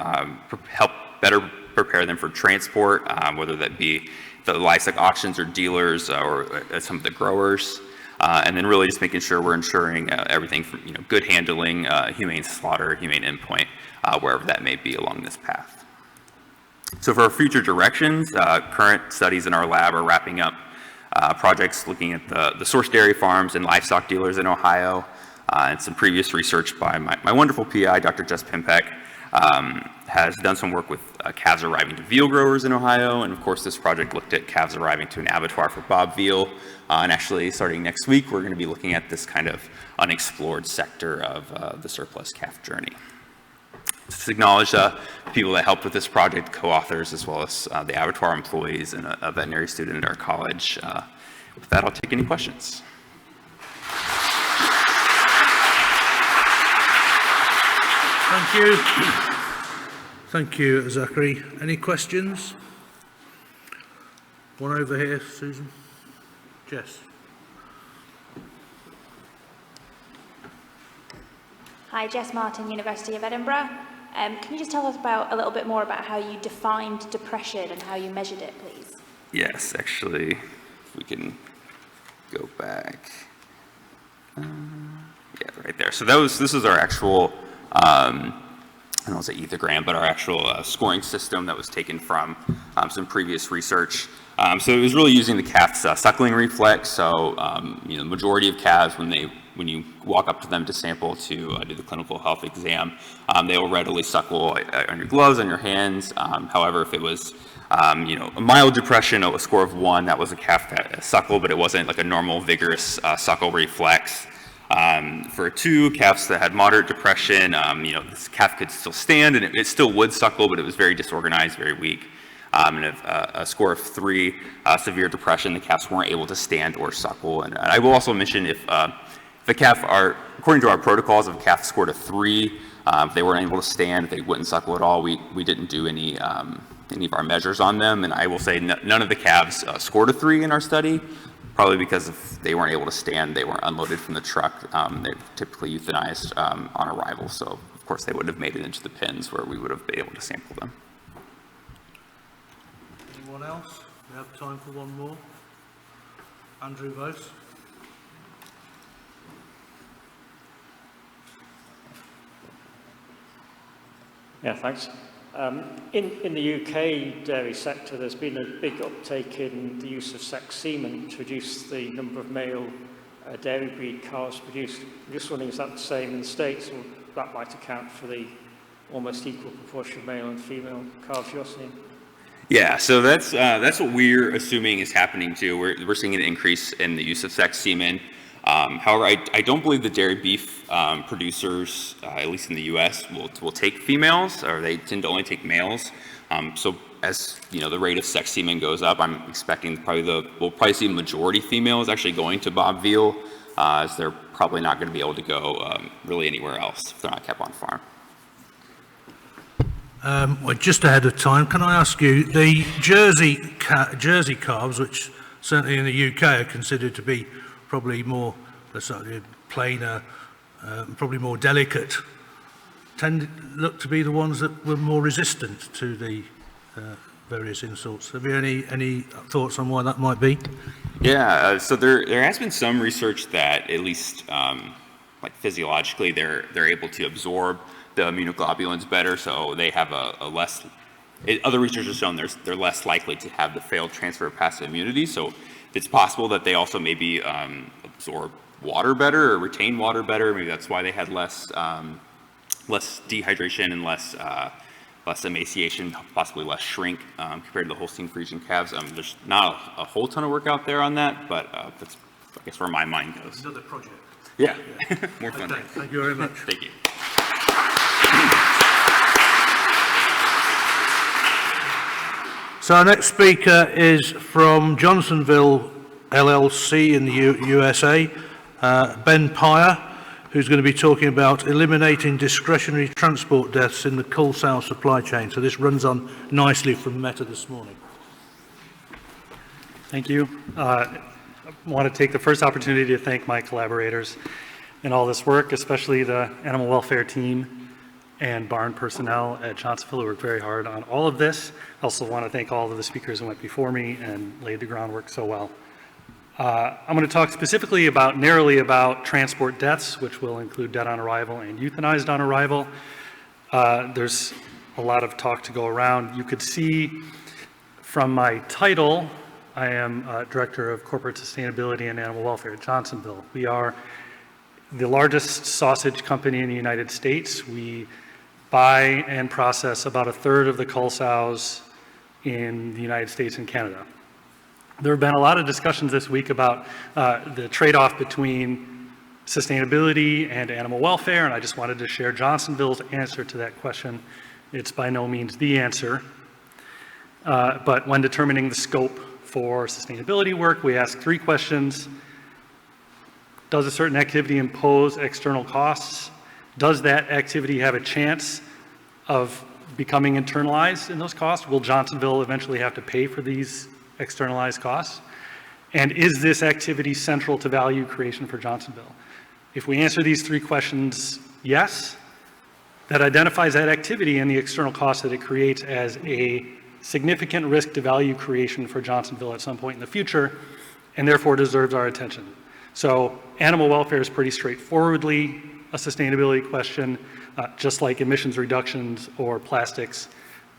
help better prepare them for transport, whether that be the livestock auctions or dealers or some of the growers, and then really just making sure we're ensuring everything from good handling, humane slaughter, humane endpoint, wherever that may be along this path. So for our future directions, current studies in our lab are wrapping up projects looking at the source dairy farms and livestock dealers in Ohio, and some previous research by my wonderful PI, Dr. Jess Pimpek, has done some work with calves arriving to veal growers in Ohio, and of course this project looked at calves arriving to an abattoir for bob-veal, and actually starting next week we're going to be looking at this kind of unexplored sector of the surplus calf journey. Just acknowledge the people that helped with this project, co-authors, as well as the Abattoir employees and a veterinary student at our college. With that, I'll take any questions. Thank you. Thank you, Zachary. Any questions? One over here, Susan. Jess. Hi, Jess Martin, University of Edinburgh. Can you just tell us a little bit more about how you defined depression and how you measured it, please? Yes, actually, if we can go back. Yeah, right there. So this is our actual, I don't want to say ethogram, but our actual scoring system that was taken from some previous research. So it was really using the calf's suckling reflex. So the majority of calves, when you walk up to them to sample to do the clinical health exam, they will readily suckle on your gloves, on your hands. However, if it was a mild depression, a score of 1, that was a calf that suckled, but it wasn't like a normal vigorous suckle reflex. For 2 calves that had moderate depression, this calf could still stand and it still would suckle, but it was very disorganized, very weak. And a score of 3, severe depression, the calves weren't able to stand or suckle. And I will also mention if the calf according to our protocols, if a calf scored a 3, if they weren't able to stand, if they wouldn't suckle at all, we didn't do any of our measures on them. And I will say none of the calves scored a 3 in our study, probably because if they weren't able to stand, they weren't unloaded from the truck. They're typically euthanized on arrival. So of course they would have made it into the pens where we would have been able to sample them. Anyone else? We have time for one more. Andrew Vose. Yeah, thanks. In the UK dairy sector, there's been a big uptake in the use of sex semen to reduce the number of male dairy breed calves produced. I'm just wondering, is that the same in the States, or that might account for the almost equal proportion of male and female calves you're seeing? Yeah, so that's what we're assuming is happening too. We're seeing an increase in the use of sex semen. However, I don't believe the dairy beef producers, at least in the U.S., will take females, or they tend to only take males. So as you know, the rate of sex semen goes up, I'm expecting we'll probably see majority females actually going to bob-veal, as they're probably not going to be able to go really anywhere else if they're not kept on farm. Well, just ahead of time, can I ask you, the Jersey calves, which certainly in the UK are considered to be probably more plainer, probably more delicate, look to be the ones that were more resistant to the various insults. Have you any thoughts on why that might be? Yeah, so there has been some research that at least like physiologically they're able to absorb the immunoglobulins better, so they have a less. Other research has shown they're less likely to have the failed transfer of passive immunity. So it's possible that they also maybe absorb water better or retain water better. Maybe that's why they had less dehydration and less emaciation, possibly less shrink compared to the Holstein Friesian calves. There's not a whole ton of work out there on that, but that's I guess where my mind goes. Another project. Yeah, more fun. Okay, thank you very much. Thank you. So our next speaker is from Johnsonville LLC in the USA, Ben Peyer, who's going to be talking about eliminating discretionary transport deaths in the cull sow supply chain. So this runs on nicely from Meta this morning. Thank you. I want to take the first opportunity to thank my collaborators in all this work, especially the animal welfare team and barn personnel at Johnsonville who worked very hard on all of this. I also want to thank all of the speakers who went before me and laid the groundwork so well. I'm going to talk specifically narrowly about transport deaths, which will include dead on arrival and euthanized on arrival. There's a lot of talk to go around. You could see from my title, I am Director of Corporate Sustainability and Animal Welfare at Johnsonville. We are the largest sausage company in the United States. We buy and process about a third of the cull sows in the United States and Canada. There have been a lot of discussions this week about the trade-off between sustainability and animal welfare, and I just wanted to share Johnsonville's answer to that question. It's by no means the answer, but when determining the scope for sustainability work, we ask 3 questions. Does a certain activity impose external costs? Does that activity have a chance of becoming internalized in those costs? Will Johnsonville eventually have to pay for these externalized costs? And is this activity central to value creation for Johnsonville? If we answer these 3 questions, yes, that identifies that activity and the external costs that it creates as a significant risk to value creation for Johnsonville at some point in the future, and therefore deserves our attention. So animal welfare is pretty straightforwardly a sustainability question, just like emissions reductions or plastics.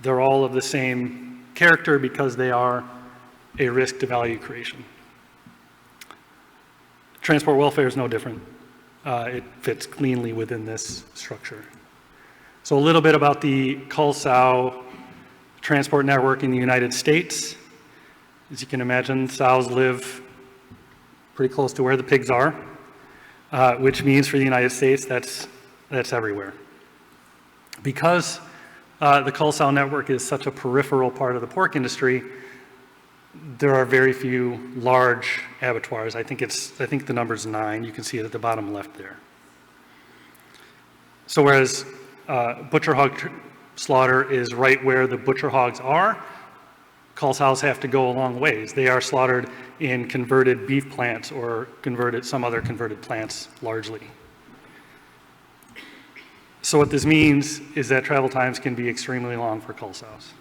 They're all of the same character because they are a risk to value creation. Transport welfare is no different. It fits cleanly within this structure. So a little bit about the cull sow transport network in the United States. As you can imagine, sows live pretty close to where the pigs are, which means for the United States, that's everywhere. Because the cull sow network is such a peripheral part of the pork industry, there are very few large abattoirs. I think the number's 9. You can see it at the bottom left there. So whereas butcher hog slaughter is right where the butcher hogs are, cull sows have to go a long ways. They are slaughtered in converted beef plants or some other converted plants largely. So what this means is that travel times can be extremely long for cull sows.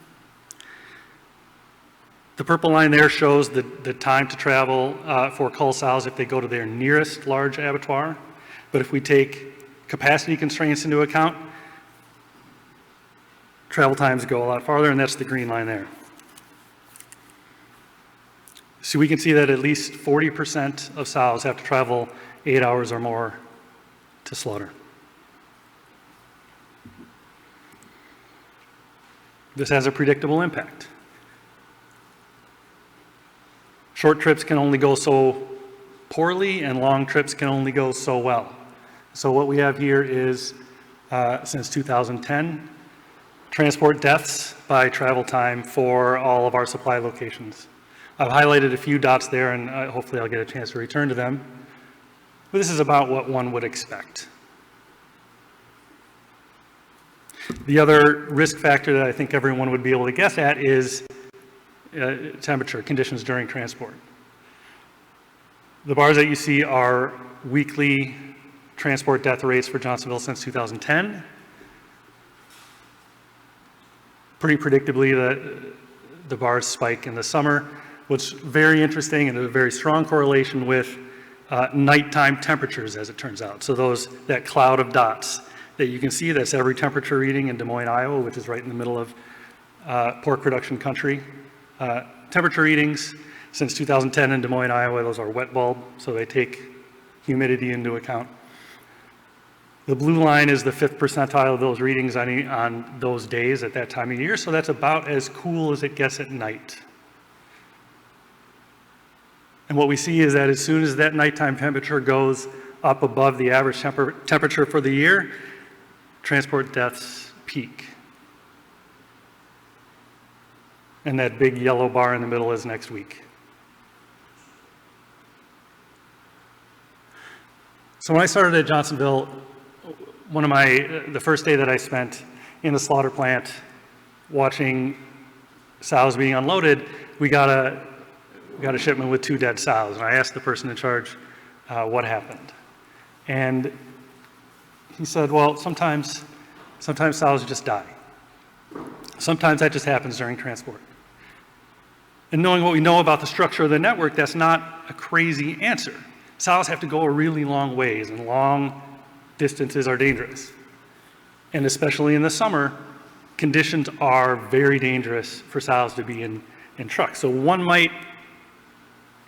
The purple line there shows the time to travel for cull sows if they go to their nearest large abattoir. But if we take capacity constraints into account, travel times go a lot farther, and that's the green line there. So we can see that at least 40% of sows have to travel 8 hours or more to slaughter. This has a predictable impact. Short trips can only go so poorly, and long trips can only go so well. So what we have here is, since 2010, transport deaths by travel time for all of our supply locations. I've highlighted a few dots there, and hopefully I'll get a chance to return to them. But this is about what one would expect. The other risk factor that I think everyone would be able to guess at is temperature conditions during transport. The bars that you see are weekly transport death rates for Johnsonville since 2010. Pretty predictably, the bars spike in the summer. What's very interesting and a very strong correlation with nighttime temperatures, as it turns out. So that cloud of dots that you can see, that's every temperature reading in Des Moines, Iowa, which is right in the middle of pork production country. Temperature readings since 2010 in Des Moines, Iowa, those are wet bulb, so they take humidity into account. The blue line is the 5th percentile of those readings on those days at that time of year, so that's about as cool as it gets at night. And what we see is that as soon as that nighttime temperature goes up above the average temperature for the year, transport deaths peak. And that big yellow bar in the middle is next week. So when I started at Johnsonville, the first day that I spent in the slaughter plant watching sows being unloaded, we got a shipment with 2 dead sows, and I asked the person in charge what happened. And he said, well, sometimes sows just die. Sometimes that just happens during transport. And knowing what we know about the structure of the network, that's not a crazy answer. Sows have to go a really long ways, and long distances are dangerous. And especially in the summer, conditions are very dangerous for sows to be in trucks. So one might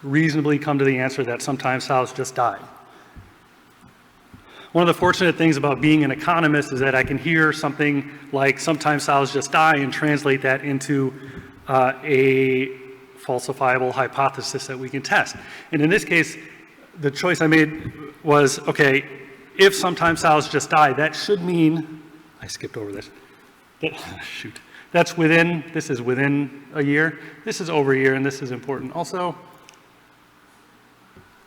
reasonably come to the answer that sometimes sows just die. One of the fortunate things about being an economist is that I can hear something like sometimes sows just die and translate that into a falsifiable hypothesis that we can test. And in this case, the choice I made was, okay, if sometimes sows just die, that should mean, I skipped over this, this is within a year, this is over a year, and this is important. Also,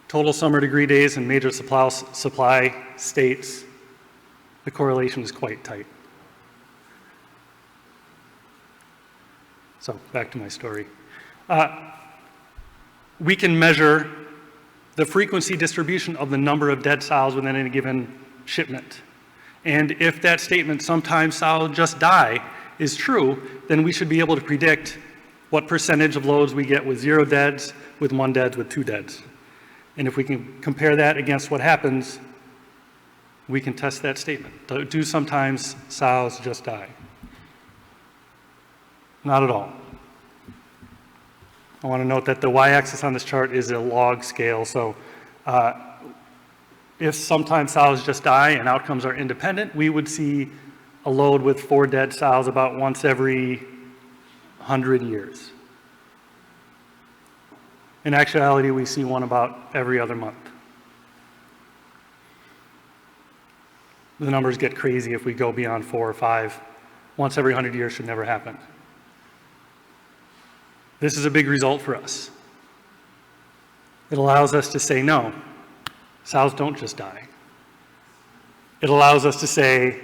total summer degree days in major supply states, the correlation is quite tight. So back to my story. We can measure the frequency distribution of the number of dead sows within any given shipment. And if that statement, sometimes sows just die, is true, then we should be able to predict what percentage of loads we get with 0 deads, with 1 dead, with 2 deads. And if we can compare that against what happens, we can test that statement. Do sometimes sows just die? Not at all. I want to note that the y-axis on this chart is a log scale, so if sometimes sows just die and outcomes are independent, we would see a load with 4 dead sows about once every 100 years. In actuality, we see one about every other month. The numbers get crazy if we go beyond 4 or 5. Once every 100 years should never happen. This is a big result for us. It allows us to say, no, sows don't just die. It allows us to say,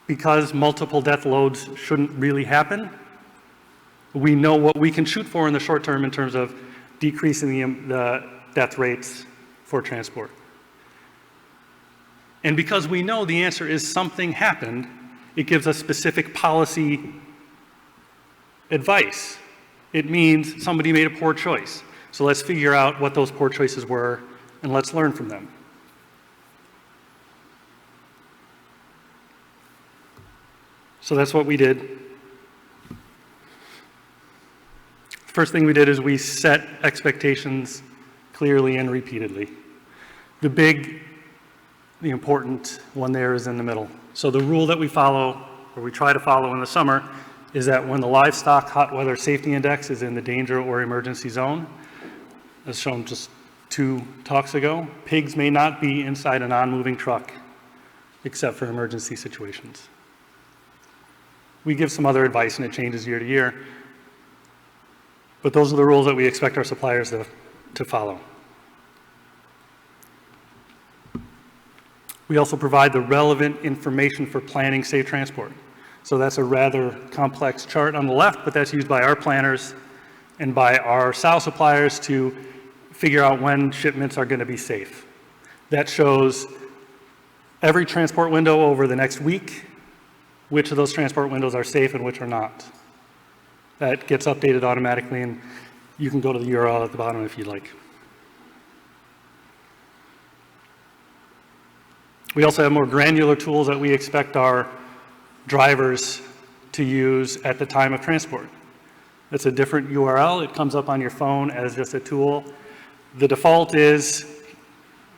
because multiple death loads shouldn't really happen, we know what we can shoot for in the short term in terms of decreasing the death rates for transport. And because we know the answer is something happened, it gives us specific policy advice. It means somebody made a poor choice. So let's figure out what those poor choices were and let's learn from them. So that's what we did. First thing we did is we set expectations clearly and repeatedly. The important one there is in the middle. So the rule that we follow, or we try to follow in the summer, is that when the livestock hot weather safety index is in the danger or emergency zone, as shown just 2 talks ago, pigs may not be inside a non-moving truck except for emergency situations. We give some other advice and it changes year to year, but those are the rules that we expect our suppliers to follow. We also provide the relevant information for planning safe transport. So that's a rather complex chart on the left, but that's used by our planners and by our sow suppliers to figure out when shipments are going to be safe. That shows every transport window over the next week, which of those transport windows are safe and which are not. That gets updated automatically, and you can go to the URL at the bottom if you'd like. We also have more granular tools that we expect our drivers to use at the time of transport. It's a different URL. It comes up on your phone as just a tool. The default is,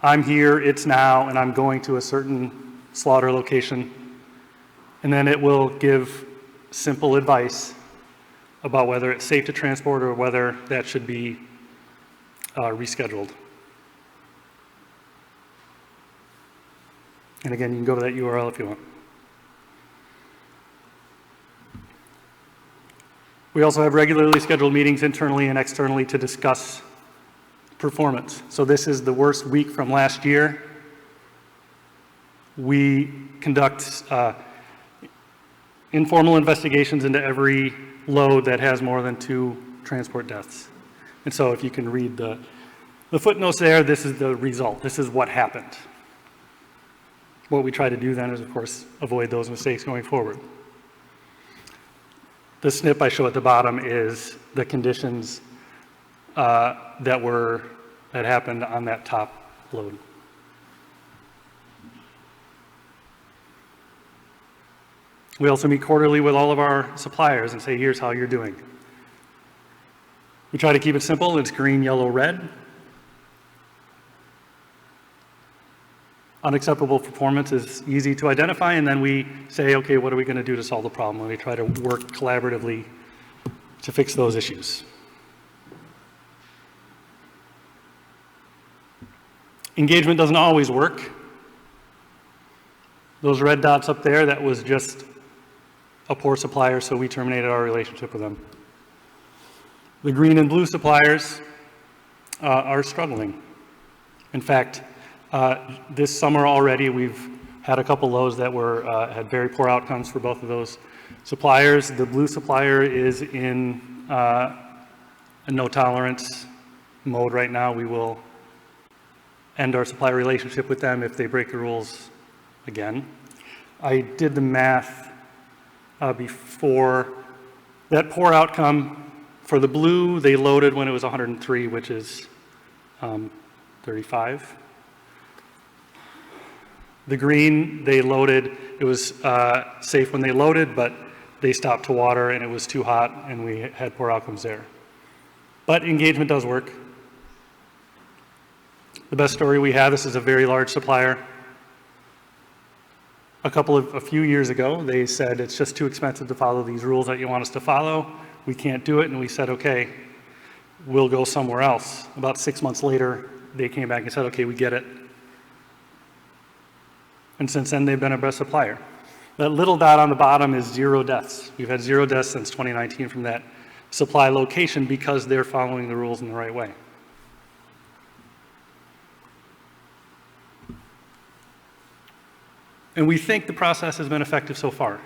I'm here, it's now, and I'm going to a certain slaughter location. And then it will give simple advice about whether it's safe to transport or whether that should be rescheduled. And again, you can go to that URL if you want. We also have regularly scheduled meetings internally and externally to discuss performance. So this is the worst week from last year. We conduct informal investigations into every load that has more than 2 transport deaths. And so if you can read the footnotes there, this is the result. This is what happened. What we try to do then is, of course, avoid those mistakes going forward. The snip I show at the bottom is the conditions that happened on that top load. We also meet quarterly with all of our suppliers and say, here's how you're doing. We try to keep it simple. It's green, yellow, red. Unacceptable performance is easy to identify, and then we say, okay, what are we going to do to solve the problem? And we try to work collaboratively to fix those issues. Engagement doesn't always work. Those red dots up there, that was just a poor supplier, so we terminated our relationship with them. The green and blue suppliers are struggling. In fact, this summer already, we've had a couple loads that had very poor outcomes for both of those suppliers. The blue supplier is in a no tolerance mode right now. We will end our supply relationship with them if they break the rules again. I did the math before. That poor outcome for the blue, they loaded when it was 103, which is 35. The green, they loaded, it was safe when they loaded, but they stopped to water and it was too hot and we had poor outcomes there. But engagement does work. The best story we have, this is a very large supplier. A few years ago, they said it's just too expensive to follow these rules that you want us to follow. We can't do it, and we said, okay, we'll go somewhere else. About 6 months later, they came back and said, okay, we get it. And since then, they've been our best supplier. That little dot on the bottom is 0 deaths. We've had 0 deaths since 2019 from that supply location because they're following the rules in the right way. And we think the process has been effective so far.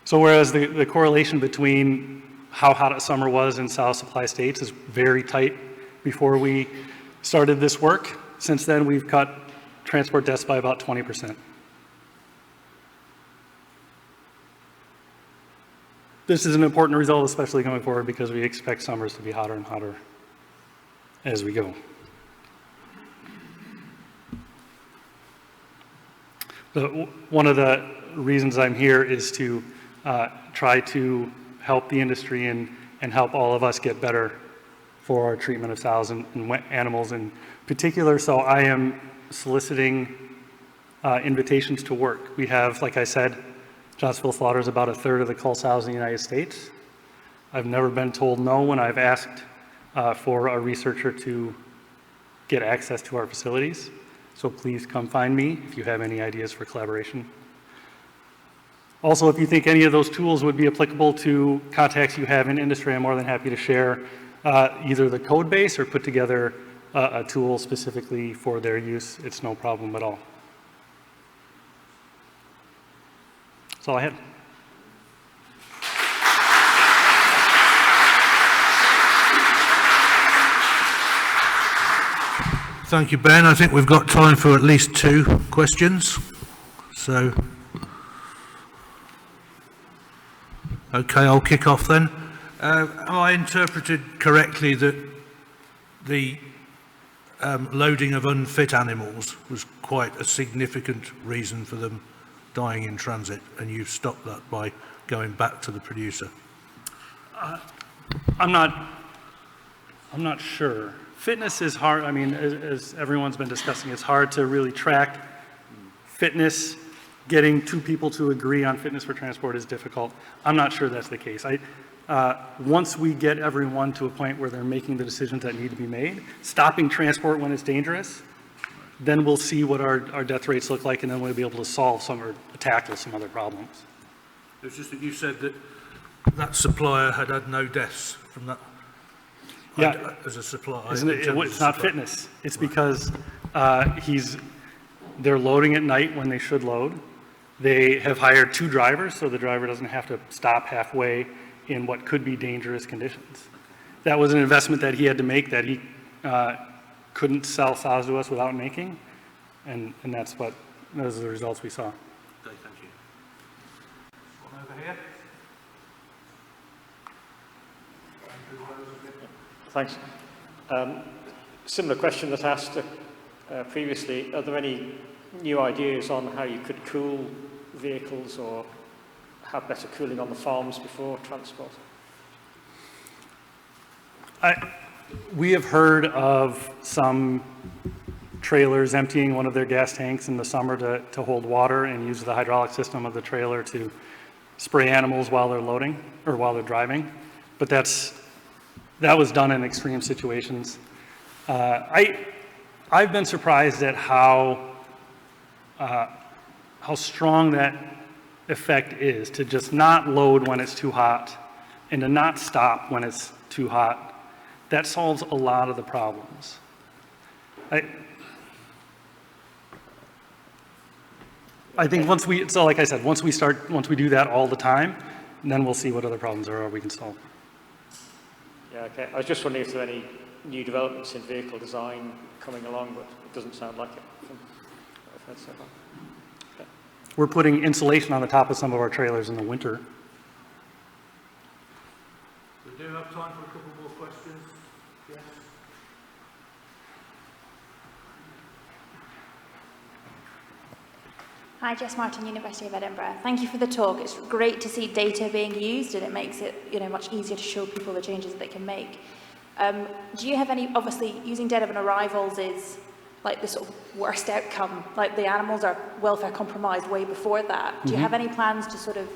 So whereas the correlation between how hot a summer was in South supply states is very tight before we started this work, since then we've cut transport deaths by about 20%. This is an important result, especially going forward, because we expect summers to be hotter and hotter as we go. One of the reasons I'm here is to try to help the industry and help all of us get better for our treatment of sows and animals in particular. So I am soliciting invitations to work. We have, like I said, Johnsonville slaughters about 1/3 of the cull sows in the United States. I've never been told no when I've asked for a researcher to get access to our facilities. So please come find me if you have any ideas for collaboration. Also, if you think any of those tools would be applicable to contacts you have in industry, I'm more than happy to share either the code base or put together a tool specifically for their use. It's no problem at all. That's all I had. Thank you, Ben. I think we've got time for at least 2 questions. So, okay, I'll kick off then. Have I interpreted correctly that the loading of unfit animals was quite a significant reason for them dying in transit, and you've stopped that by going back to the producer? I'm not sure. Fitness is hard. I mean, as everyone's been discussing, it's hard to really track fitness. Getting 2 people to agree on fitness for transport is difficult. I'm not sure that's the case. Once we get everyone to a point where they're making the decisions that need to be made, stopping transport when it's dangerous, then we'll see what our death rates look like, and then we'll be able to solve some or tackle some other problems. It's just that you said that that supplier had no deaths from that. Yeah, as a supplier. Isn't it? It's not fitness. It's because they're loading at night when they should load. They have hired 2 drivers, so the driver doesn't have to stop halfway in what could be dangerous conditions. That was an investment that he had to make that he couldn't sell sows to us without making, and those are the results we saw. Okay, thank you. One over here. Thanks. Similar question that I asked previously. Are there any new ideas on how you could cool vehicles or have better cooling on the farms before transport? We have heard of some trailers emptying one of their gas tanks in the summer to hold water and use the hydraulic system of the trailer to spray animals while they're loading or while they're driving. But that was done in extreme situations. I've been surprised at how strong that effect is, to just not load when it's too hot and to not stop when it's too hot. That solves a lot of the problems. I think once we do that all the time, then we'll see what other problems there are we can solve. Yeah, okay. I was just wondering if there are any new developments in vehicle design coming along, but it doesn't sound like it from what I've heard so far. Okay. We're putting insulation on the top of some of our trailers in the winter. We do have time for a couple more questions. Yes. Hi, Jess Martin, University of Edinburgh. Thank you for the talk. It's great to see data being used, and it makes it, much easier to show people the changes that they can make. Do you have any, obviously, using dead of an arrivals is like the sort of worst outcome, like the animals are welfare compromised way before that. Do you have any plans to sort of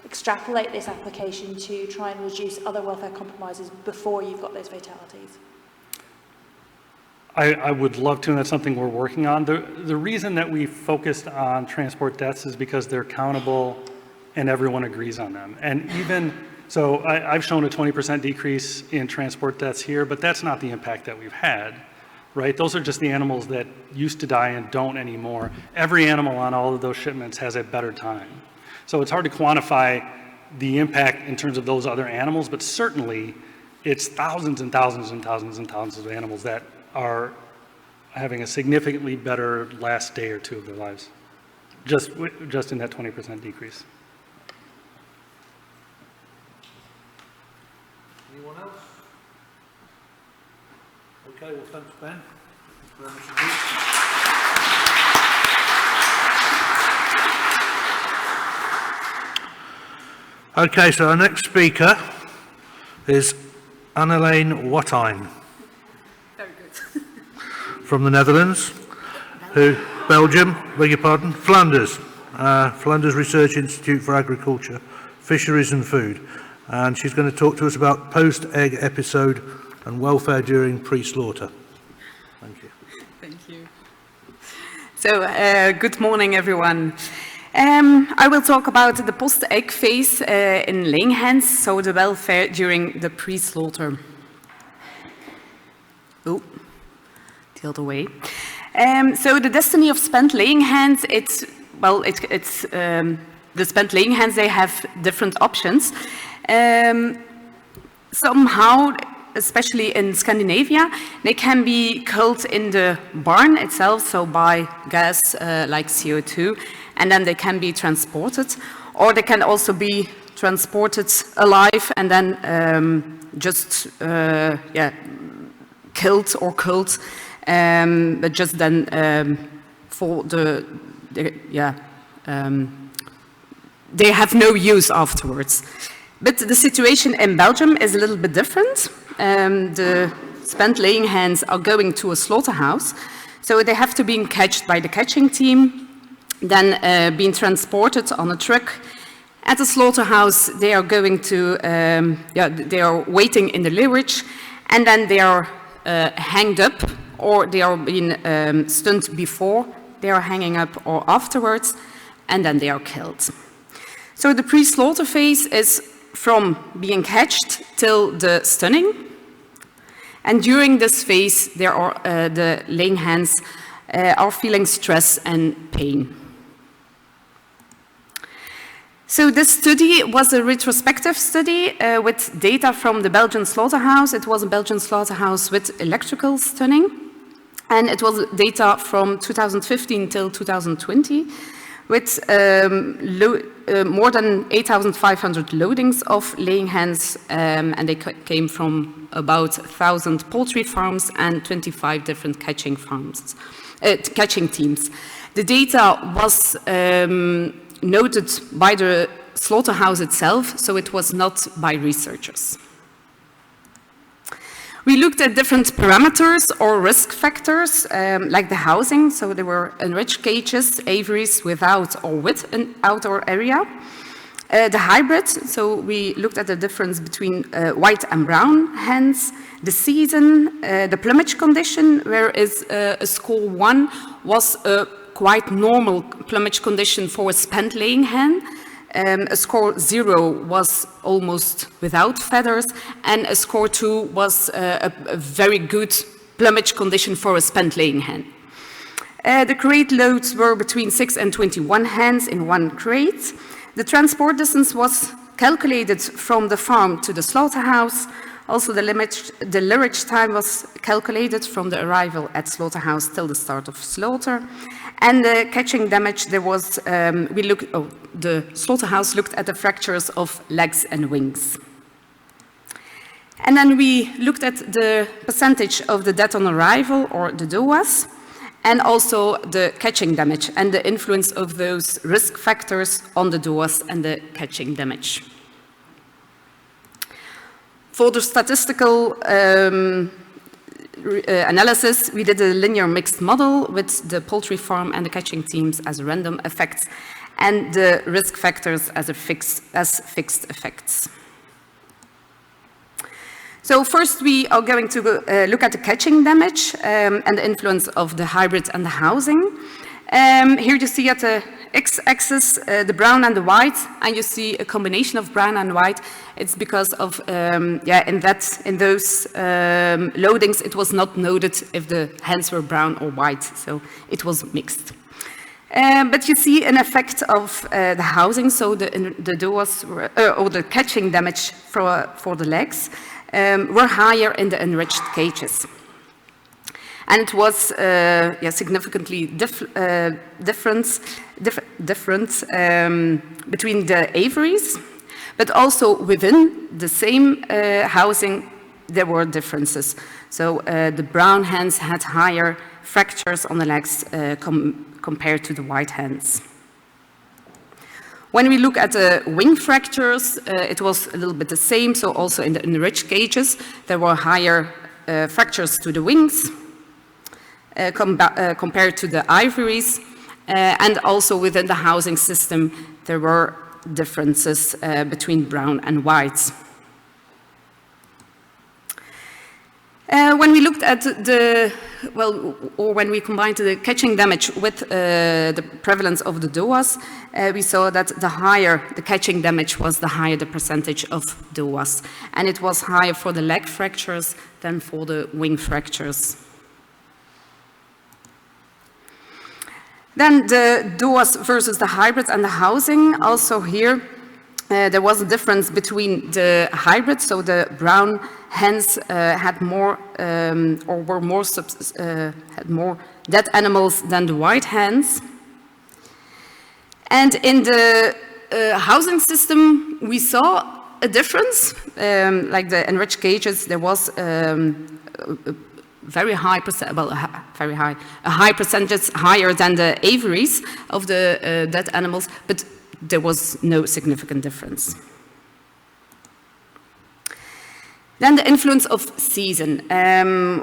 extrapolate this application to try and reduce other welfare compromises before you've got those fatalities? I would love to, and that's something we're working on. The reason that we focused on transport deaths is because they're countable and everyone agrees on them. And even, so I've shown a 20% decrease in transport deaths here, but that's not the impact that we've had, right? Those are just the animals that used to die and don't anymore. Every animal on all of those shipments has a better time. So it's hard to quantify the impact in terms of those other animals, but certainly it's thousands and thousands and thousands and thousands of animals that are having a significantly better last day or two of their lives, just in that 20% decrease. Anyone else? Okay, well, thanks, Ben. Very much indeed. Okay, so our next speaker is Anneleen Watteyn. From the Netherlands, Belgium, beg your pardon, Flanders, Flanders Research Institute for Agriculture, Fisheries and Food. And she's going to talk to us about post-egg episode and welfare during pre-slaughter. Thank you. Thank you. So, good morning, everyone. I will talk about the post-egg phase in laying hens, so the welfare during the pre-slaughter. Oh, the other way. So the destiny of spent laying hens, the spent laying hens, they have different options. Somehow, especially in Scandinavia, they can be culled in the barn itself, so by gas like CO2, and then they can be transported, or they can also be transported alive and then killed or culled, but just then for they have no use afterwards. But the situation in Belgium is a little bit different. The spent laying hens are going to a slaughterhouse, so they have to be catched by the catching team, then being transported on a truck. At the slaughterhouse, they are going to, they are waiting in the lairage, and then they are hanged up, or they are being stunned before they are hanging up or afterwards, and then they are killed. So the pre-slaughter phase is from being catched till the stunning. And during this phase, the laying hens are feeling stress and pain. So this study was a retrospective study with data from the Belgian slaughterhouse. It was a Belgian slaughterhouse with electrical stunning. And it was data from 2015 till 2020 with more than 8,500 loadings of laying hens, and they came from about 1,000 poultry farms and 25 different catching teams. The data was noted by the slaughterhouse itself, so it was not by researchers. We looked at different parameters or risk factors, like the housing, so there were enriched cages, aviaries without or with an outdoor area. The hybrid, so we looked at the difference between white and brown hens, the season, the plumage condition, whereas a score 1 was a quite normal plumage condition for a spent laying hen. A score 0 was almost without feathers, and a score 2 was a very good plumage condition for a spent laying hen. The crate loads were between 6 and 21 hens in one crate. The transport distance was calculated from the farm to the slaughterhouse. Also, the lairage time was calculated from the arrival at slaughterhouse till the start of slaughter. And the catching damage, there was, the slaughterhouse looked at the fractures of legs and wings. And then we looked at the percentage of the death on arrival, or the DOAs, and also the catching damage and the influence of those risk factors on the DOAs and the catching damage. For the statistical analysis, we did a linear mixed model with the poultry farm and the catching teams as random effects and the risk factors as fixed effects. So first we are going to look at the catching damage and the influence of the hybrid and the housing. Here you see at the x-axis the brown and the white, and you see a combination of brown and white. It's because of, in those loadings, it was not noted if the hens were brown or white, so it was mixed. But you see an effect of the housing, so the doors were, or the catching damage for the legs were higher in the enriched cages. And it was significantly different between the aviaries, but also within the same housing there were differences. So the brown hens had higher fractures on the legs compared to the white hens. When we look at the wing fractures, it was a little bit the same. So also in the enriched cages, there were higher fractures to the wings compared to the ivories. And also within the housing system, there were differences between brown and white. When we looked at or when we combined the catching damage with the prevalence of the DOAs, we saw that the higher the catching damage was, the higher the percentage of DOAs. And it was higher for the leg fractures than for the wing fractures. Then the DOAs versus the hybrids and the housing. Also here, there was a difference between the hybrids, so the brown hens had more had more dead animals than the white hens. And in the housing system, we saw a difference. Like the enriched cages, there was very high a high percentage higher than the aviaries of the dead animals, but there was no significant difference. Then the influence of season.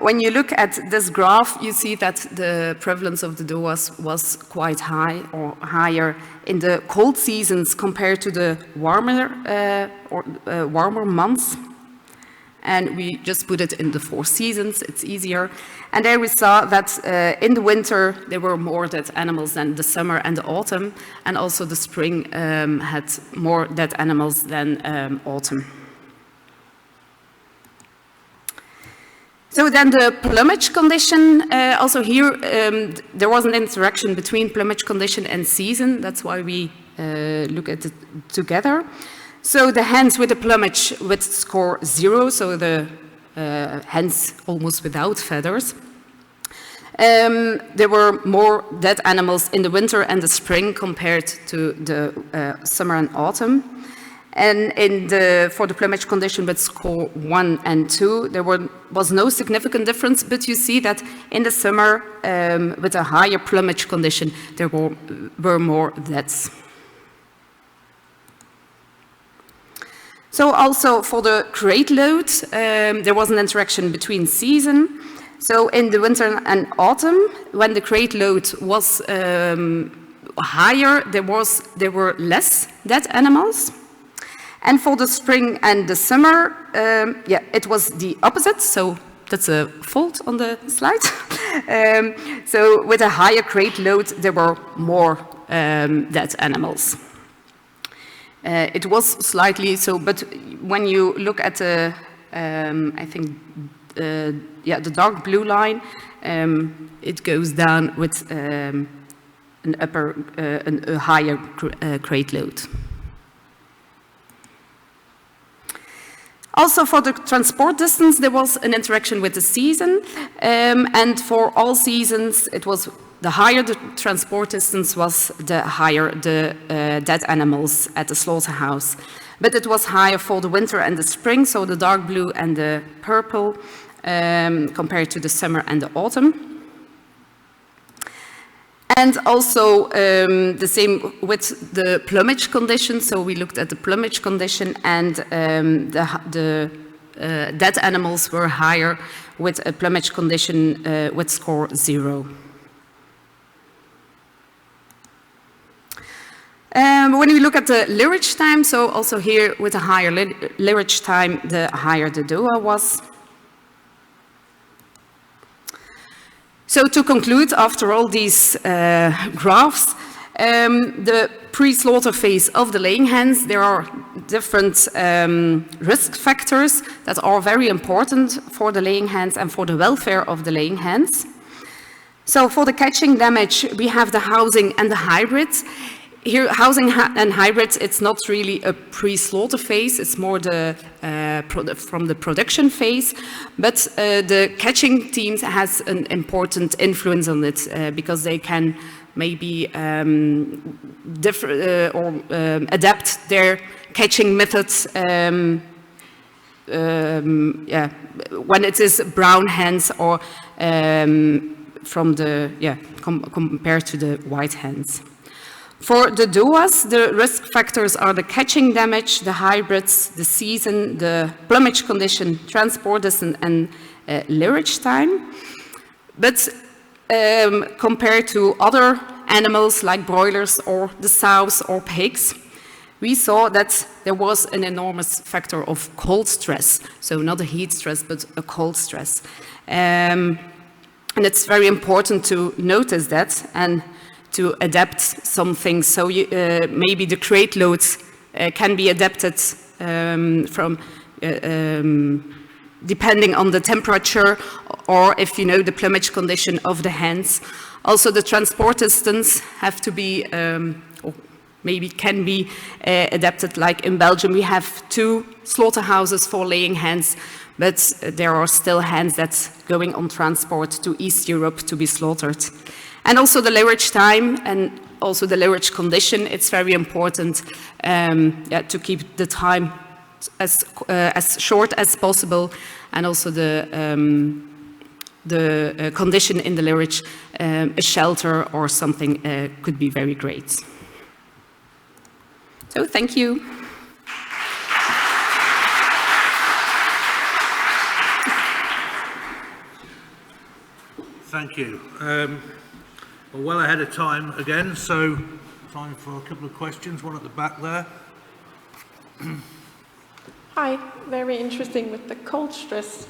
When you look at this graph, you see that the prevalence of the DOAs was quite high or higher in the cold seasons compared to the warmer months. And we just put it in the 4 seasons, it's easier. And there we saw that in the winter, there were more dead animals than the summer and the autumn. And also the spring had more dead animals than autumn. So then the plumage condition, also here, there was an interaction between plumage condition and season. That's why we look at it together. So the hens with the plumage with score 0, so the hens almost without feathers, there were more dead animals in the winter and the spring compared to the summer and autumn. And for the plumage condition with score 1 and 2, there was no significant difference, but you see that in the summer, with a higher plumage condition, there were more deaths. So also for the crate load, there was an interaction between season. So in the winter and autumn, when the crate load was higher, there were less dead animals. And for the spring and the summer, it was the opposite. So that's a fault on the slide. So with a higher crate load, there were more dead animals. It was slightly so, but when you look at the, I think, the dark blue line, it goes down with a higher crate load. Also for the transport distance, there was an interaction with the season, and for all seasons, it was the higher the transport distance was, the higher the dead animals at the slaughterhouse. But it was higher for the winter and the spring, so the dark blue and the purple, compared to the summer and the autumn. And also the same with the plumage condition. So we looked at the plumage condition, and the dead animals were higher with a plumage condition with score 0. When we look at the lineage time, so also here with a higher lineage time, the higher the DOA was. So to conclude, after all these graphs, the pre-slaughter phase of the laying hens, there are different risk factors that are very important for the laying hens and for the welfare of the laying hens. So for the catching damage, we have the housing and the hybrids. Here, housing and hybrids, it's not really a pre-slaughter phase, it's more the from the production phase, but the catching teams has an important influence on it because they can maybe adapt their catching methods when it is brown hens or from the compared to the white hens. For the DOAs, the risk factors are the catching damage, the hybrids, the season, the plumage condition, transport distance, and lineage time. But compared to other animals like broilers or the sows or pigs, we saw that there was an enormous factor of cold stress. So not a heat stress, but a cold stress. And it's very important to notice that and to adapt some things. So maybe the crate loads can be adapted from depending on the temperature or if you know the plumage condition of the hens. Also the transport distance have to be, or maybe can be adapted. Like in Belgium we have 2 slaughterhouses for laying hens, but there are still hens that's going on transport to East Europe to be slaughtered. And also the layrage time and also the layrage condition, it's very important to keep the time as short as possible, and also the condition in the layrage, a shelter or something could be very great. So thank you. Thank you. We're well ahead of time again, so time for a couple of questions. One at the back there. Hi, very interesting with the cold stress.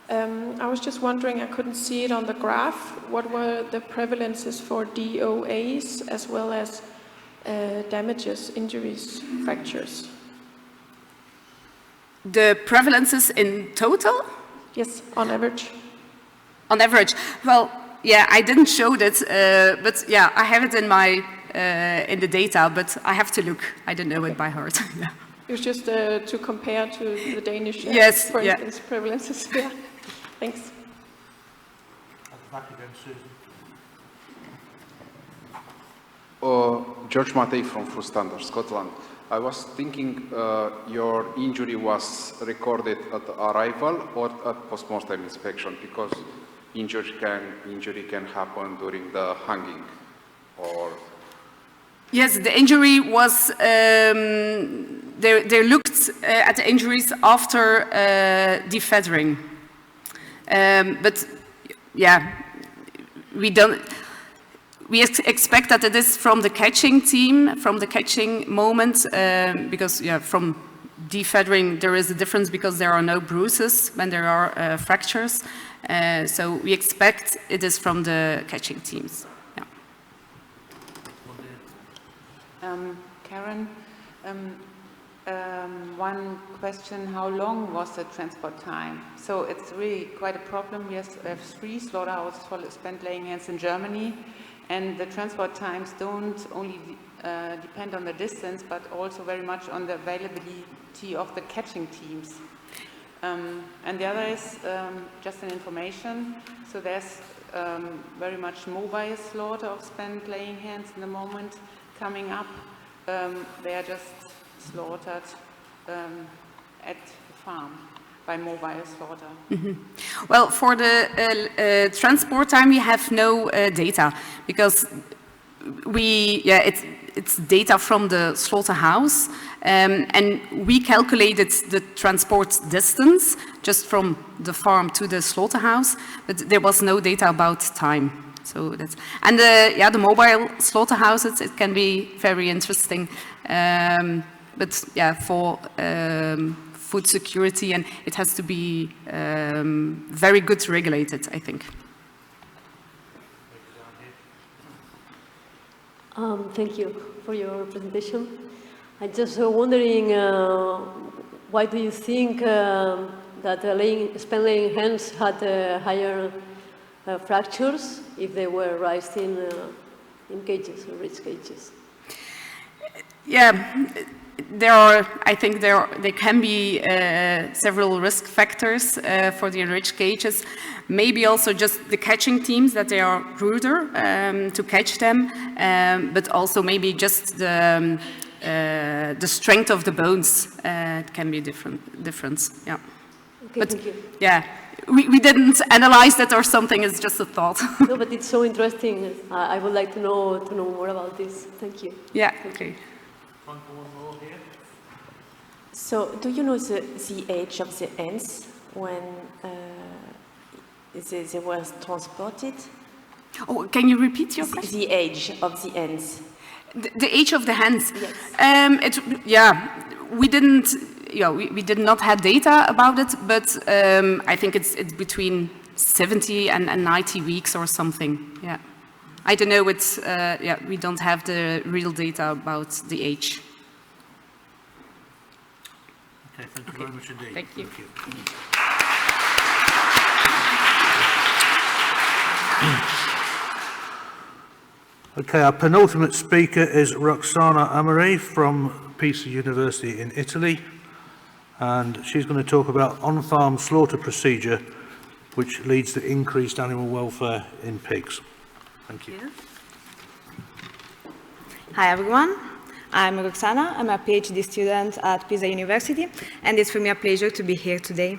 I was just wondering, I couldn't see it on the graph. What were the prevalences for DOAs as well as damages, injuries, fractures? The prevalences in total? Yes, on average. On average. Well, yeah, I didn't show that, but yeah, I have it in my in the data, but I have to look. I don't know it by heart. Yeah. It was just to compare to the Danish, yes, for yeah. instance, prevalences. Yeah. Thanks. At the back again, Susan. George Matei from Food Standards, Scotland. I was thinking your injury was recorded at arrival or at post-mortem inspection, because injury can happen during the hanging or... Yes, the injury was, they looked at the injuries after defeathering. But yeah, we expect that it is from the catching team, from the catching moment, because yeah, from defeathering there is a difference because there are no bruises when there are fractures. So we expect it is from the catching teams. Yeah. Karen, one question, how long was the transport time? So it's really quite a problem. We have 3 slaughterhouses for spent laying hens in Germany, and the transport times don't only depend on the distance, but also very much on the availability of the catching teams. And the other is just an information. So there's very much mobile slaughter of spent laying hens in the moment coming up. They are just slaughtered at the farm by mobile slaughter. Mm-hmm. Well, for the transport time, we have no data because it's data from the slaughterhouse, and we calculated the transport distance just from the farm to the slaughterhouse, but there was no data about time. So that's, and the mobile slaughterhouses, it can be very interesting, but yeah, for food security, and it has to be very good regulated, I think. Thank you for your presentation. I'm just wondering, why do you think that spent laying hens had higher fractures if they were raised in cages or rich cages? Yeah, I think there can be several risk factors for the enriched cages. Maybe also just the catching teams, that they are ruder to catch them, but also maybe just the strength of the bones can be different. Yeah. Okay, but, thank you. Yeah, we didn't analyze that or something. It's just a thought. No, but it's so interesting. I would like to know more about this. Thank you. Yeah. Okay. So, do you know the age of the hens when they were transported? Oh, can you repeat your question? The age of the hens. The age of the hens? Yes. We didn't, we did not have data about it, but I think it's between 70 and 90 weeks or something, yeah. I don't know, we don't have the real data about the age. Okay, thank you very much indeed. Thank you. Okay, our penultimate speaker is Roxana Amerie from Pisa University in Italy, and she's going to talk about on-farm slaughter procedure, which leads to increased animal welfare in pigs. Thank you. Hi everyone, I'm Roxana. I'm a PhD student at Pisa University, and it's for me a pleasure to be here today.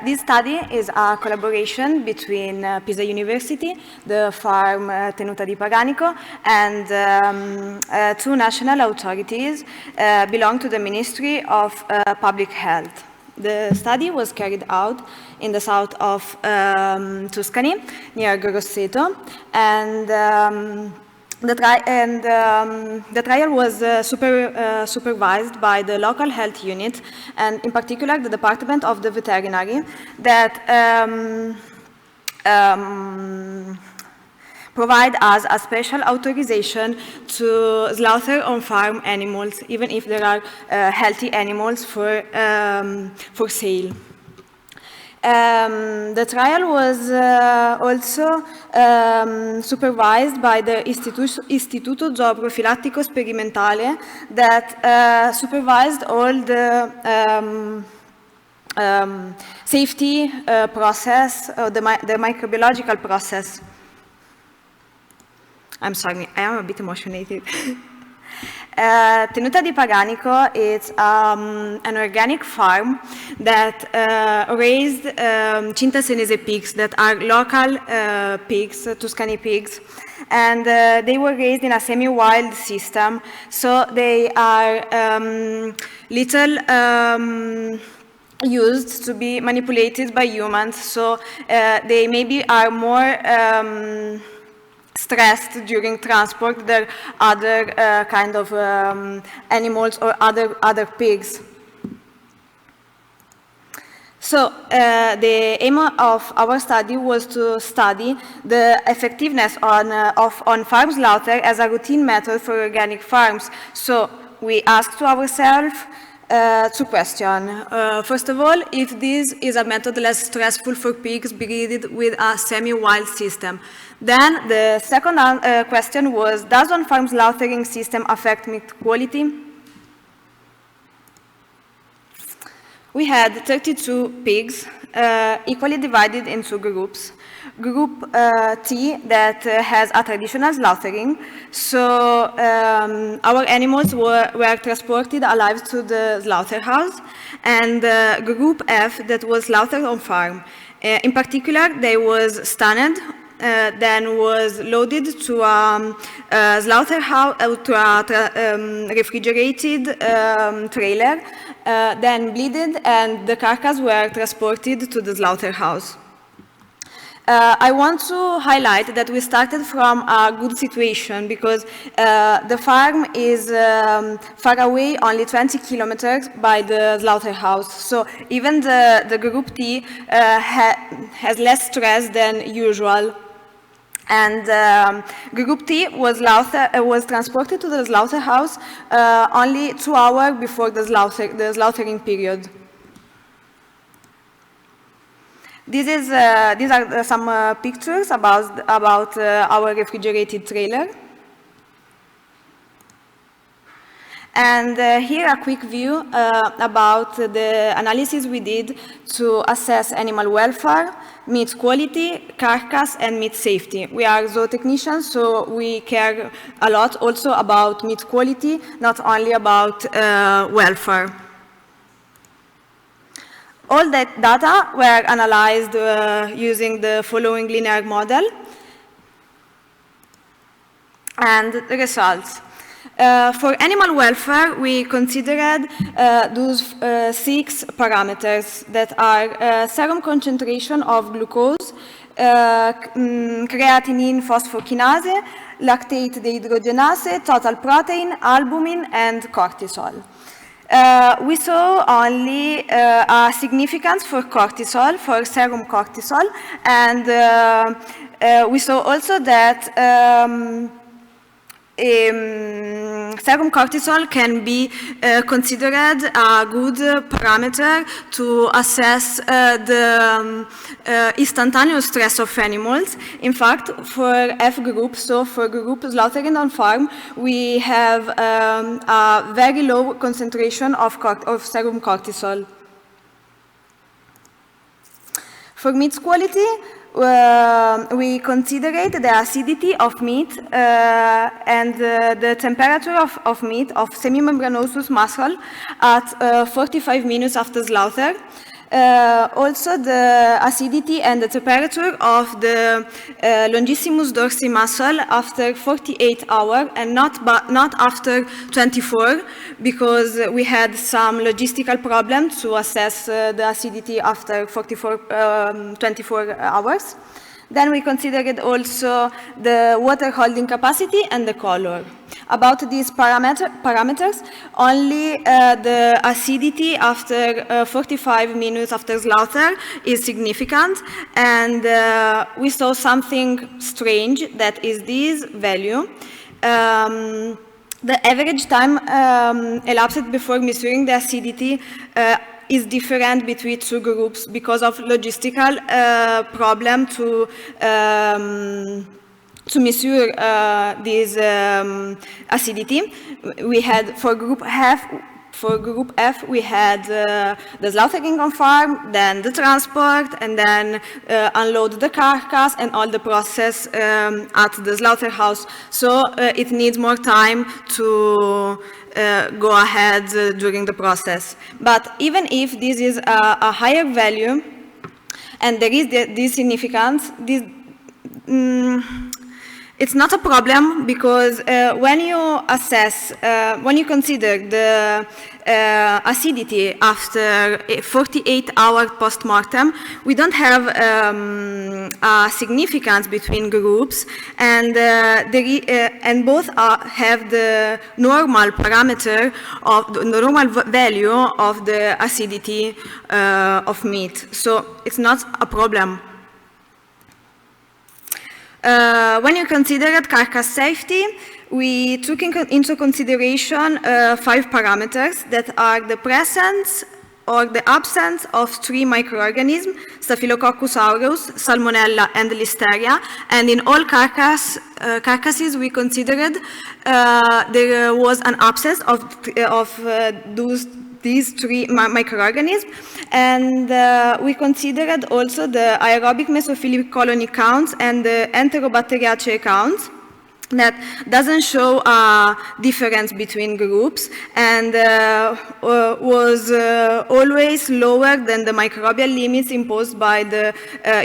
This study is a collaboration between Pisa University, the farm Tenuta di Paganico, and two national authorities belong to the Ministry of Public Health. The study was carried out in the south of Tuscany, near Grosseto, and the trial was supervised by the local health unit, and in particular the Department of the Veterinary, that provide us a special authorization to slaughter on-farm animals, even if there are healthy animals for sale. The trial was also supervised by the Istituto Zooprofilattico Sperimentale, that supervised all the safety process, the microbiological process. I'm sorry, I am a bit emotional. Tenuta di Paganico is an organic farm that raised Cinta Senese pigs that are local pigs, Tuscany pigs, and they were raised in a semi-wild system, so they are little used to be manipulated by humans, so they maybe are more stressed during transport than other kind of animals or other pigs. So the aim of our study was to study the effectiveness of on-farm slaughter as a routine method for organic farms. So we asked to ourselves two questions. First of all, if this is a method less stressful for pigs breeded with a semi-wild system. Then the second question was, does on-farm slaughtering system affect meat quality? We had 32 pigs equally divided into groups. Group T that has a traditional slaughtering, so our animals were transported alive to the slaughterhouse, and Group F that was slaughtered on farm. In particular, they was stunned, then was loaded to a slaughterhouse, to a refrigerated trailer, then bleeded, and the carcass were transported to the slaughterhouse. I want to highlight that we started from a good situation because the farm is far away, only 20 kilometers by the slaughterhouse. So even the Group T has less stress than usual. And Group T was transported to the slaughterhouse only 2 hours before the slaughtering period. These are some pictures about our refrigerated trailer. And here a quick view about the analysis we did to assess animal welfare, meat quality, carcass, and meat safety. We are zootechnicians, so we care a lot also about meat quality, not only about welfare. All that data were analyzed using the following linear model. And the results. For animal welfare, we considered those 6 parameters that are serum concentration of glucose, creatinine phosphokinase, lactate dehydrogenase, total protein, albumin, and cortisol. We saw only a significance for cortisol, for serum cortisol, and we saw also that serum cortisol can be considered a good parameter to assess the instantaneous stress of animals. In fact, for F group, so for group slaughtering on farm, we have a very low concentration of serum cortisol. For meat quality, we considered the acidity of meat and the temperature of meat, of semimembranosus muscle, at 45 minutes after slaughter. Also the acidity and the temperature of the longissimus dorsi muscle after 48 hours and not after 24, because we had some logistical problems to assess the acidity after 24 hours. Then we considered also the water holding capacity and the color. About these parameters, only the acidity after 45 minutes after slaughter is significant, and we saw something strange, that is this value. The average time elapsed before measuring the acidity is different between 2 groups because of logistical problem to measure this acidity. We had for group F, we had the slaughtering on farm, then the transport, and then unload the carcass and all the process at the slaughterhouse. So it needs more time to go ahead during the process. But even if this is a higher value, and there is this significance, it's not a problem, because when you assess, when you consider the acidity after 48 hours post-mortem, we don't have a significance between groups, and both have the normal parameter of the normal value of the acidity of meat. So it's not a problem. When you considered carcass safety, we took into consideration 5 parameters that are the presence or the absence of 3 microorganisms, Staphylococcus aureus, Salmonella, and Listeria. And in all carcasses we considered there was an absence of these 3 microorganisms, and we considered also the aerobic mesophilic colony counts and the Enterobacteriaceae counts. That doesn't show a difference between groups, and was always lower than the microbial limits imposed by the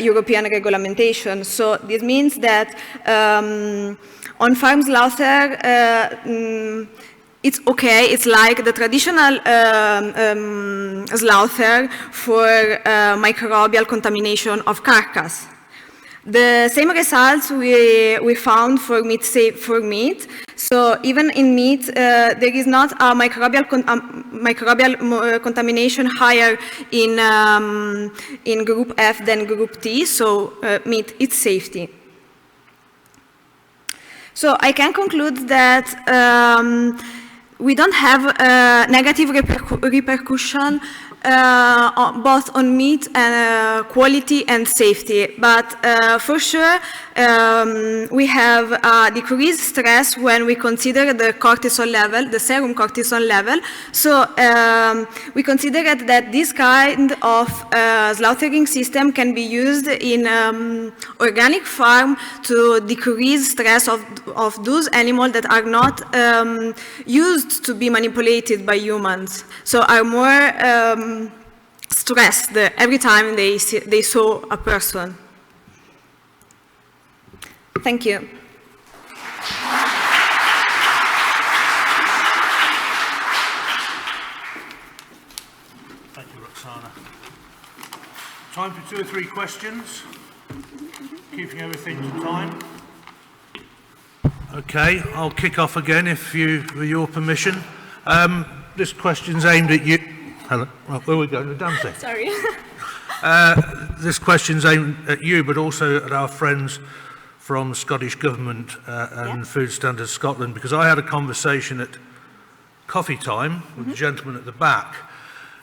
European regulation. So this means that on farm slaughter, it's okay. It's like the traditional slaughter for microbial contamination of carcass. The same results we found for meat. So even in meat, there is not a microbial contamination higher in group F than group T. So meat, it's safety. So I can conclude that we don't have negative repercussion both on meat and quality and safety, but for sure we have decreased stress when we consider the cortisol level, the serum cortisol level. So we considered that this kind of slaughtering system can be used in organic farm to decrease stress of those animals that are not used to be manipulated by humans, so are more stressed every time they saw a person. Thank you. Time for 2 or 3 questions. Keeping everything to time. Okay, I'll kick off again with your permission. This question's aimed at you. Hello. Oh, where are we going? We're dancing. Sorry. This question's aimed at you, but also at our friends from the Scottish Government and Food Standards Scotland, because I had a conversation at coffee time with the gentleman at the back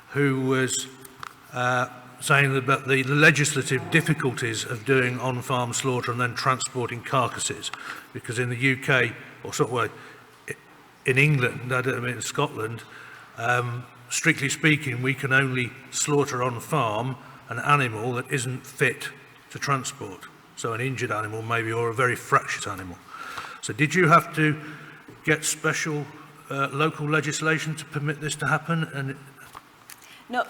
who was saying about the legislative difficulties of doing on-farm slaughter and then transporting carcasses, because in the UK, or sort of way, in England, I don't mean in Scotland, strictly speaking, we can only slaughter on farm an animal that isn't fit to transport. So an injured animal maybe, or a very fractious animal. So did you have to get special local legislation to permit this to happen? And No,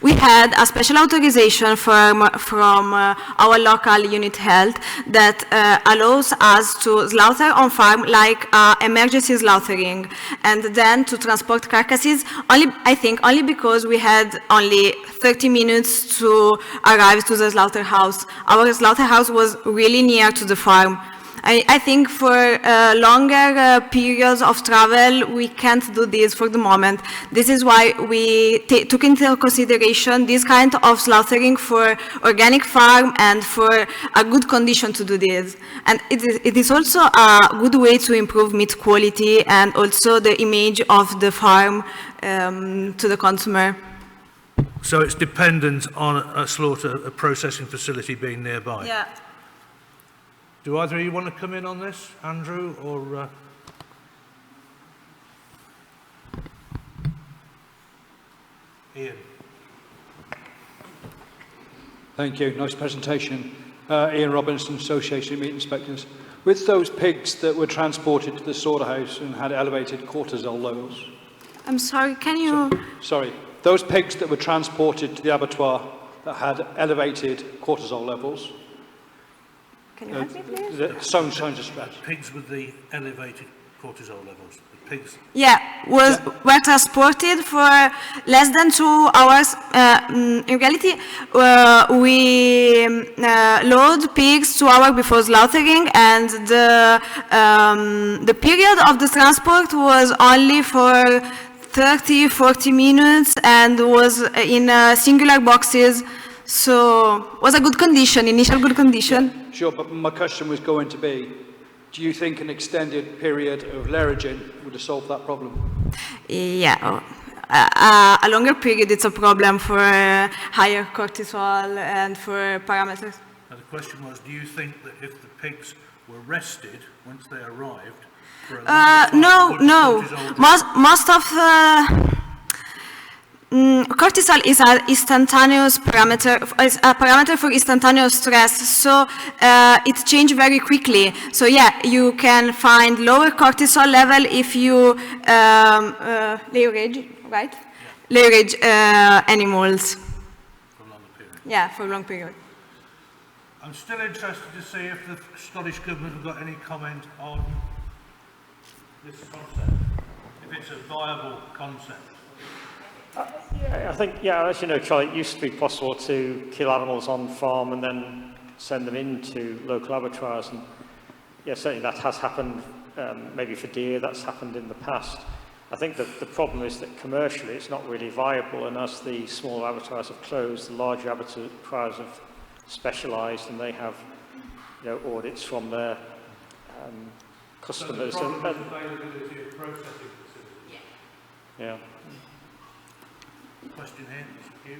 we had a special authorization from our local unit health that allows us to slaughter on farm like emergency slaughtering, and then to transport carcasses I think only because we had only 30 minutes to arrive to the slaughterhouse. Our slaughterhouse was really near to the farm. I think for longer periods of travel, we can't do this for the moment. This is why we took into consideration this kind of slaughtering for organic farm and for a good condition to do this. And it is also a good way to improve meat quality and also the image of the farm to the consumer. so it's dependent on a processing facility being nearby? Yeah. Do either of you want to come in on this, Andrew or Ian? Thank you. Nice presentation. Ian Robinson, Association of Meat Inspectors. With those pigs that were transported to the slaughterhouse and had elevated cortisol levels. I'm sorry, can you... Sorry. Those pigs that were transported to the abattoir that had elevated cortisol levels. Can you help me, please? Some kinds of stress. Pigs with the elevated cortisol levels. The pigs. Yeah, were transported for less than 2 hours. In reality, we load pigs 2 hours before slaughtering, and the period of the transport was only for 30-40 minutes and was in singular boxes. So was a good condition, initial good condition. Yeah, sure, but my question was going to be, do you think an extended period of lerigin would have solved that problem? Yeah, a longer period it's a problem for higher cortisol and for parameters. Now the question was, do you think that if the pigs were rested once they arrived, for a longer time, no. Most of cortisol is an instantaneous parameter, is a parameter for instantaneous stress, so it changes very quickly. So yeah, you can find lower cortisol level if you leverage, right? Yeah. Leverage animals. For a longer period. Yeah, for a long period. I'm still interested to see if the Scottish Government have got any comment on this concept, if it's a viable concept. I think, yeah, as you know, Charlie, it used to be possible to kill animals on farm and then send them into local abattoirs. And yeah, certainly that has happened, maybe for deer, that's happened in the past. I think that the problem is that commercially it's not really viable, and as the smaller abattoirs have closed, the larger abattoirs have specialised, and they have, you know, audits from their customers. So the problem is availability of processing facilities. Yeah. Question here,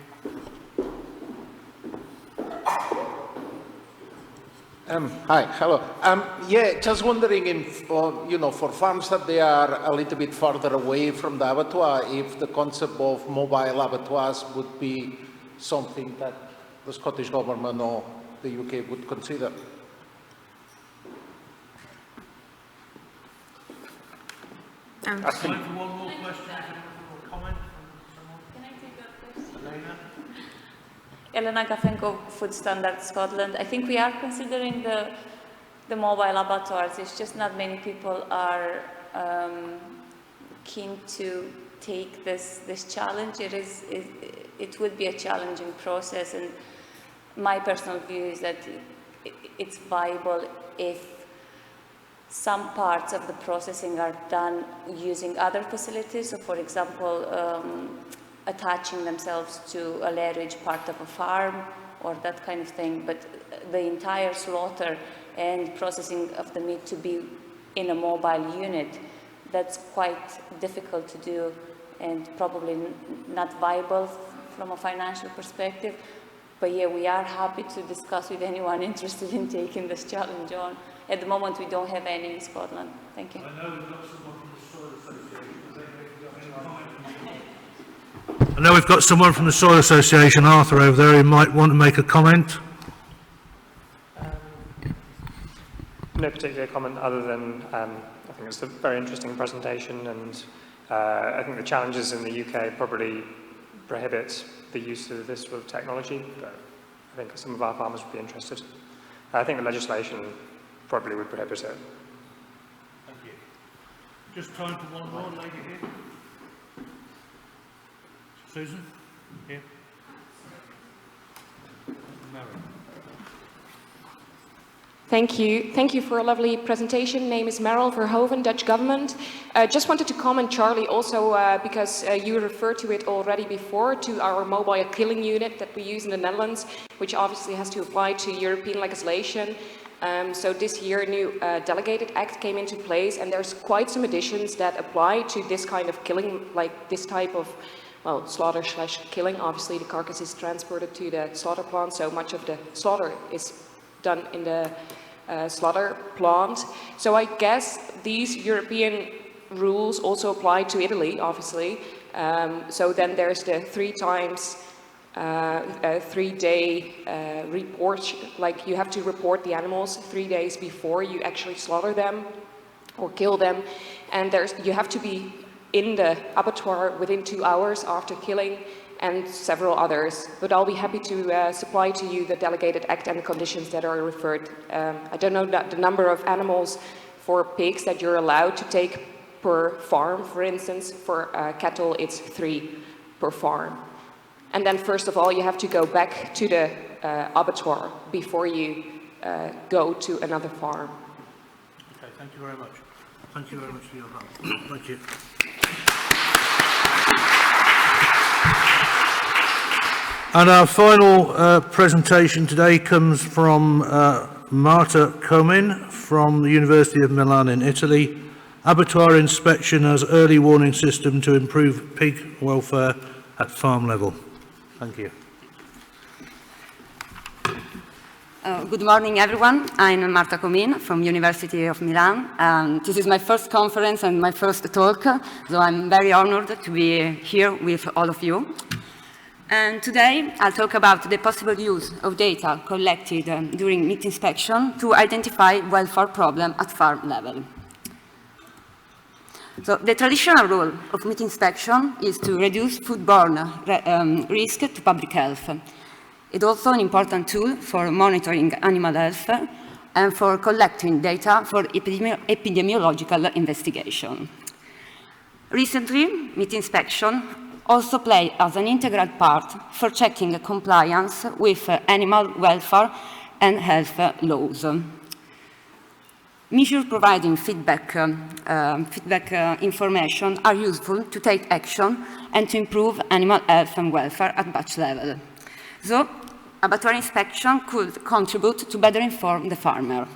Hi, hello. Yeah, just wondering if, you know, for farms that they are a little bit further away from the abattoir, if the concept of mobile abattoirs would be something that the Scottish Government or the UK would consider. Time for one more question, or comment from someone? Can I take that question? Elena? Elena Gafenko, Food Standards Scotland. I think we are considering the mobile abattoirs. It's just not many people are keen to take this challenge. it would be a challenging process, and my personal view is that it's viable if some parts of the processing are done using other facilities. So for example, attaching themselves to a lairage part of a farm or that kind of thing, but the entire slaughter and processing of the meat to be in a mobile unit, that's quite difficult to do and probably not viable from a financial perspective. But yeah, we are happy to discuss with anyone interested in taking this challenge on. At the moment, we don't have any in Scotland. Thank you. I know we've got someone from the Soil Association. I know we've got someone from the Soil Association, Arthur, over there, who might want to make a comment. No particular comment other than I think it's a very interesting presentation, and I think the challenges in the UK probably prohibit the use of this sort of technology, but I think some of our farmers would be interested. I think the legislation probably would prohibit it. Thank you. Just time for one more, lady here. Susan? Here. Mary. Thank you. Thank you for a lovely presentation. Name is Meryl Verhoeven, Dutch government. Just wanted to comment, Charlie, also because you referred to it already before, to our mobile killing unit that we use in the Netherlands, which obviously has to apply to European legislation. So this year, a new delegated act came into place, and there's quite some additions that apply to this kind of killing, like this type of, well, slaughter/killing. Obviously, the carcass is transported to the slaughter plant, so much of the slaughter is done in the slaughter plant. So I guess these European rules also apply to Italy, obviously. So then there's the 3-day report, like you have to report the animals 3 days before you actually slaughter them or kill them. And you have to be in the abattoir within 2 hours after killing, and several others. But I'll be happy to supply to you the delegated act and the conditions that are referred. I don't know the number of animals for pigs that you're allowed to take per farm, for instance. For cattle, it's 3 per farm. And then first of all, you have to go back to the abattoir before you go to another farm. Okay, thank you very much. Thank you very much for your help. Thank you. And our final presentation today comes from Marta Comin from the University of Milan in Italy. Abattoir inspection as early warning system to improve pig welfare at farm level. Thank you. Good morning, everyone. I'm Marta Comin from University of Milan. This is my first conference and my first talk, so I'm very honored to be here with all of you. And today, I'll talk about the possible use of data collected during meat inspection to identify welfare problems at farm level. So the traditional role of meat inspection is to reduce foodborne risk to public health. It's also an important tool for monitoring animal health and for collecting data for epidemiological investigation. Recently, meat inspection also play as an integral part for checking compliance with animal welfare and health laws. Measures providing feedback information are useful to take action and to improve animal health and welfare at batch level. So, abattoir inspection could contribute to better inform the farmer.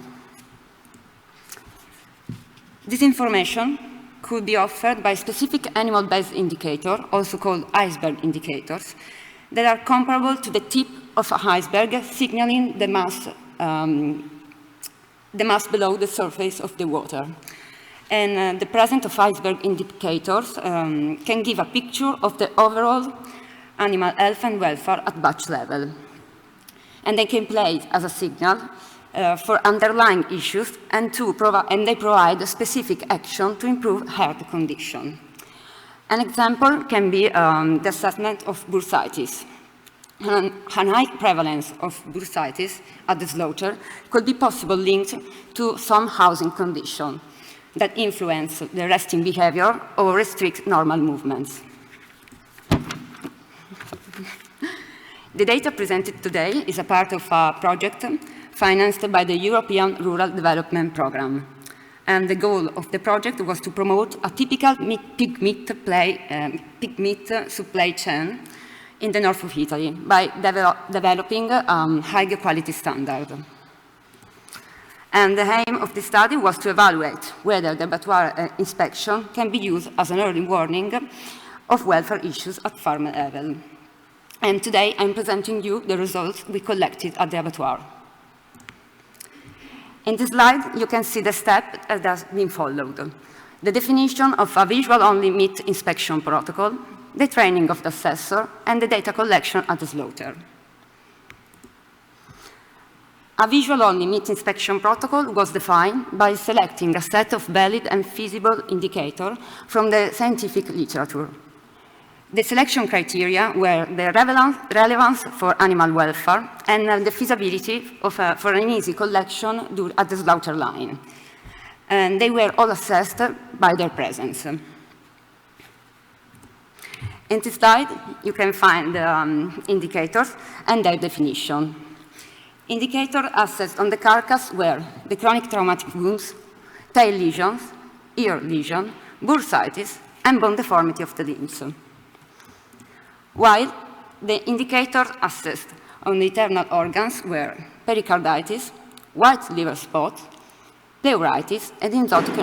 This information could be offered by specific animal-based indicators, also called iceberg indicators, that are comparable to the tip of an iceberg, signaling the mass below the surface of the water. And the presence of iceberg indicators can give a picture of the overall animal health and welfare at batch level. And they can play as a signal for underlying issues, and they provide a specific action to improve health condition. An example can be the assessment of bursitis. A high prevalence of bursitis at the slaughter could be possibly linked to some housing condition that influence the resting behavior or restrict normal movements. The data presented today is a part of a project financed by the European Rural Development Programme. And the goal of the project was to promote a typical pig meat supply chain in the north of Italy by developing high quality standard. And the aim of the study was to evaluate whether the abattoir inspection can be used as an early warning of welfare issues at farm level. And today I'm presenting you the results we collected at the abattoir. In this slide, you can see the step that has been followed. The definition of a visual-only meat inspection protocol, the training of the assessor, and the data collection at the slaughter. A visual-only meat inspection protocol was defined by selecting a set of valid and feasible indicators from the scientific literature. The selection criteria were the relevance for animal welfare and the feasibility for an easy collection at the slaughter line. And they were all assessed by their presence. In this slide, you can find the indicators and their definition. Indicators assessed on the carcass were the chronic traumatic wounds, tail lesions, ear lesion, bursitis, and bone deformity of the limbs. While the indicators assessed on the internal organs were pericarditis, white liver spot, pleuritis, and exotic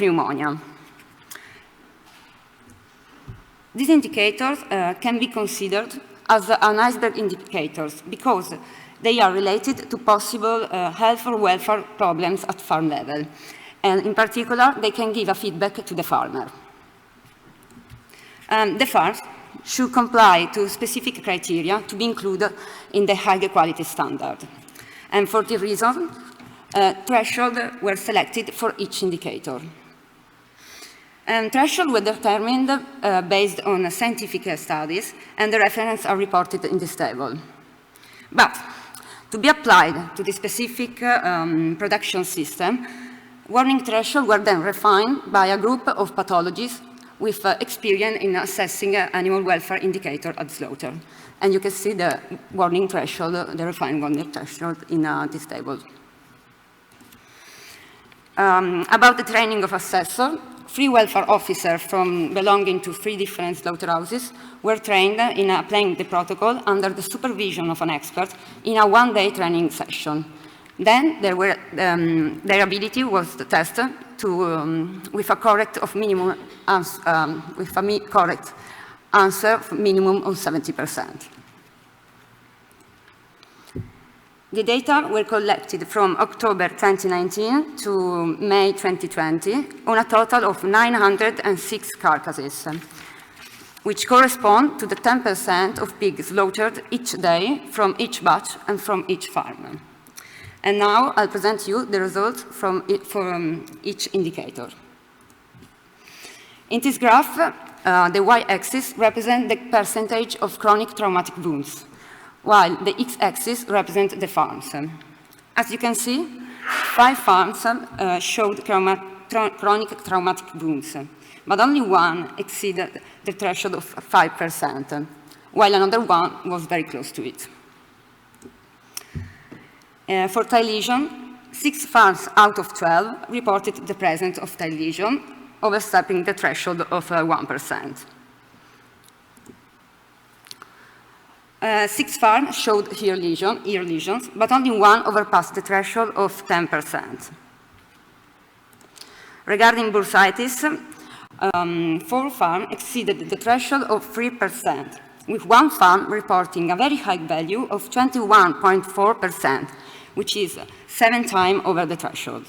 pneumonia. These indicators can be considered as an iceberg indicators because they are related to possible health or welfare problems at farm level. And in particular, they can give a feedback to the farmer. The farms should comply to specific criteria to be included in the high quality standard. And for this reason, thresholds were selected for each indicator. And thresholds were determined based on scientific studies, and the references are reported in this table. But to be applied to the specific production system, warning thresholds were then refined by a group of pathologists with experience in assessing animal welfare indicator at slaughter. And you can see the warning threshold, the refined warning threshold in this table. About the training of assessor, 3 welfare officers belonging to 3 different slaughterhouses were trained in applying the protocol under the supervision of an expert in a 1-day training session. Then their ability was tested with a correct minimum of 70%. The data were collected from October 2019 to May 2020 on a total of 906 carcasses, which correspond to the 10% of pigs slaughtered each day from each batch and from each farm. And now I'll present you the results from each indicator. In this graph, the y-axis represents the percentage of chronic traumatic wounds, while the x-axis represents the farms. As you can see, 5 farms showed chronic traumatic wounds, but only 1 exceeded the threshold of 5%, while another 1 was very close to it. For tail lesion, 6 farms out of 12 reported the presence of tail lesion, overstepping the threshold of 1%. 6 farms showed ear lesions, but only 1 overpassed the threshold of 10%. Regarding bursitis, 4 farms exceeded the threshold of 3%, with 1 farm reporting a very high value of 21.4%, which is 7 times over the threshold.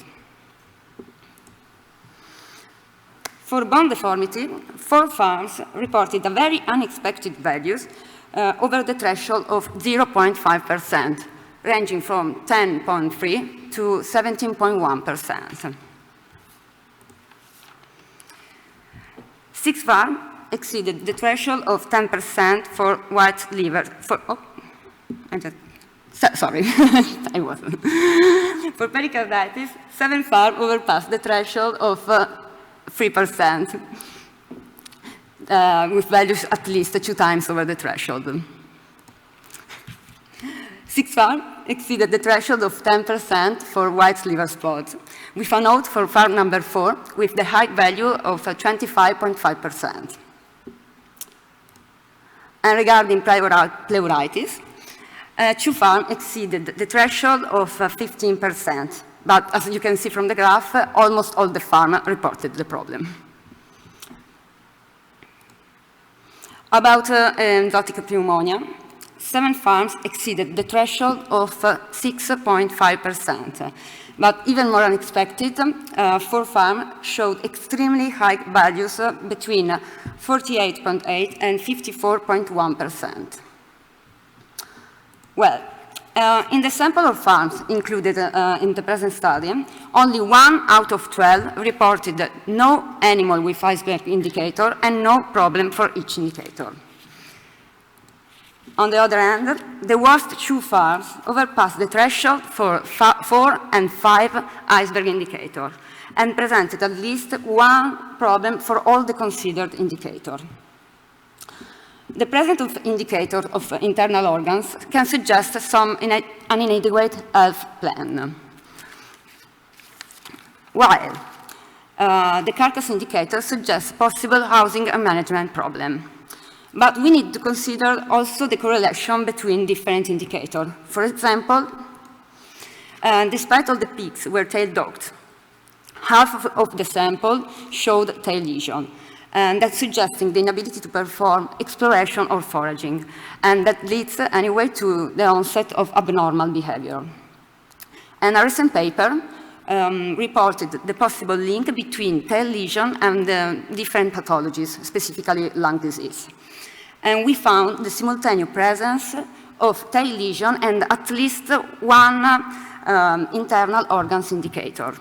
For bone deformity, 4 farms reported a very unexpected values over the threshold of 0.5%, ranging from 10.3 to 17.1%. 6 farms exceeded the threshold of 10% for white liver. Sorry, I wasn't. For pericarditis, 7 farms overpassed the threshold of 3%, with values at least 2 times over the threshold. farm exceeded the threshold of 10% for white liver spots, with a note for farm number 4 with the high value of 25.5%. And regarding pleuritis, 2 farms exceeded the threshold of 15%, but as you can see from the graph, almost all the farms reported the problem. About exotic pneumonia, 7 farms exceeded the threshold of 6.5%, but even more unexpected, 4 farms showed extremely high values between 48.8 and 54.1%. Well, in the sample of farms included in the present study, only 1 out of 12 reported no animal with iceberg indicator and no problem for each indicator. On the other hand, the worst 2 farms overpassed the threshold for 4 and 5 iceberg indicators and presented at least 1 problem for all the considered indicators. The presence of indicators of internal organs can suggest an inadequate health plan. While the carcass indicator suggests possible housing and management problem. But we need to consider also the correlation between different indicators. For example, despite all the pigs were tail-docked, half of the sample showed tail lesion, and that's suggesting the inability to perform exploration or foraging, and that leads anyway to the onset of abnormal behavior. And a recent paper reported the possible link between tail lesion and different pathologies, specifically lung disease. And we found the simultaneous presence of tail lesion and at least 1 internal organs indicator.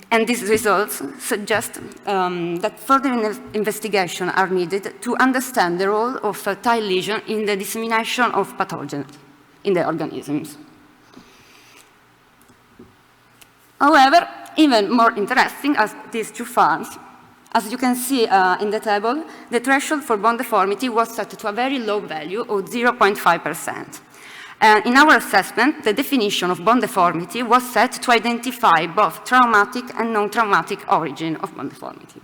And these results suggest that further investigation are needed to understand the role of tail lesion in the dissemination of pathogens in the organisms. However, even more interesting are these 2 farms. As you can see in the table, the threshold for bone deformity was set to a very low value of 0.5%. And in our assessment, the definition of bone deformity was set to identify both traumatic and non-traumatic origin of bone deformity.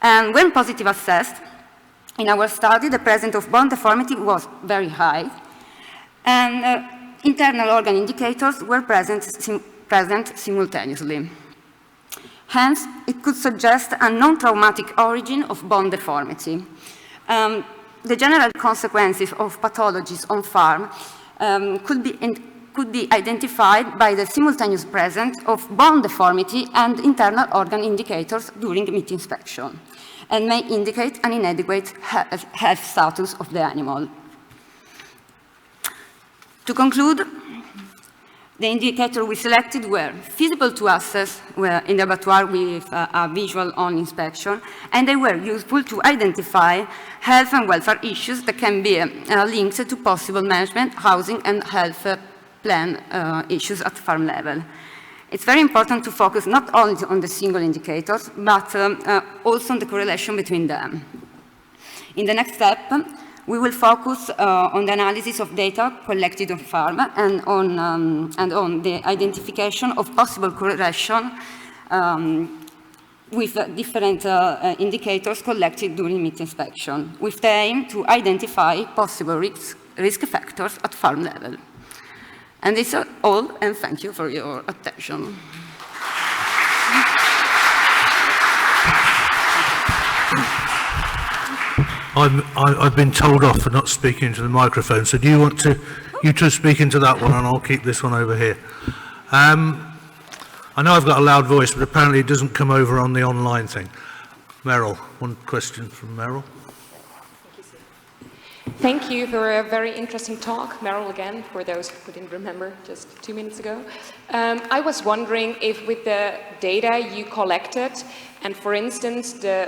And when positive assessed, in our study, the presence of bone deformity was very high, and internal organ indicators were present simultaneously. Hence, it could suggest a non-traumatic origin of bone deformity. The general consequences of pathologies on farm could be identified by the simultaneous presence of bone deformity and internal organ indicators during meat inspection, and may indicate an inadequate health status of the animal. To conclude, the indicators we selected were feasible to assess in the abattoir with a visual-on inspection, and they were useful to identify health and welfare issues that can be linked to possible management, housing, and health plan issues at farm level. It's very important to focus not only on the single indicators, but also on the correlation between them. In the next step, we will focus on the analysis of data collected on farm and on the identification of possible correlation with different indicators collected during meat inspection, with the aim to identify possible risk factors at farm level. And this is all, and thank you for your attention. I've been told off for not speaking into the microphone, so do you want you to speak into that one, and I'll keep this one over here. I know I've got a loud voice, but apparently it doesn't come over on the online thing. Meryl, one question from Meryl. Thank you for a very interesting talk, Meryl again, for those who didn't remember just 2 minutes ago. I was wondering if with the data you collected, and for instance, the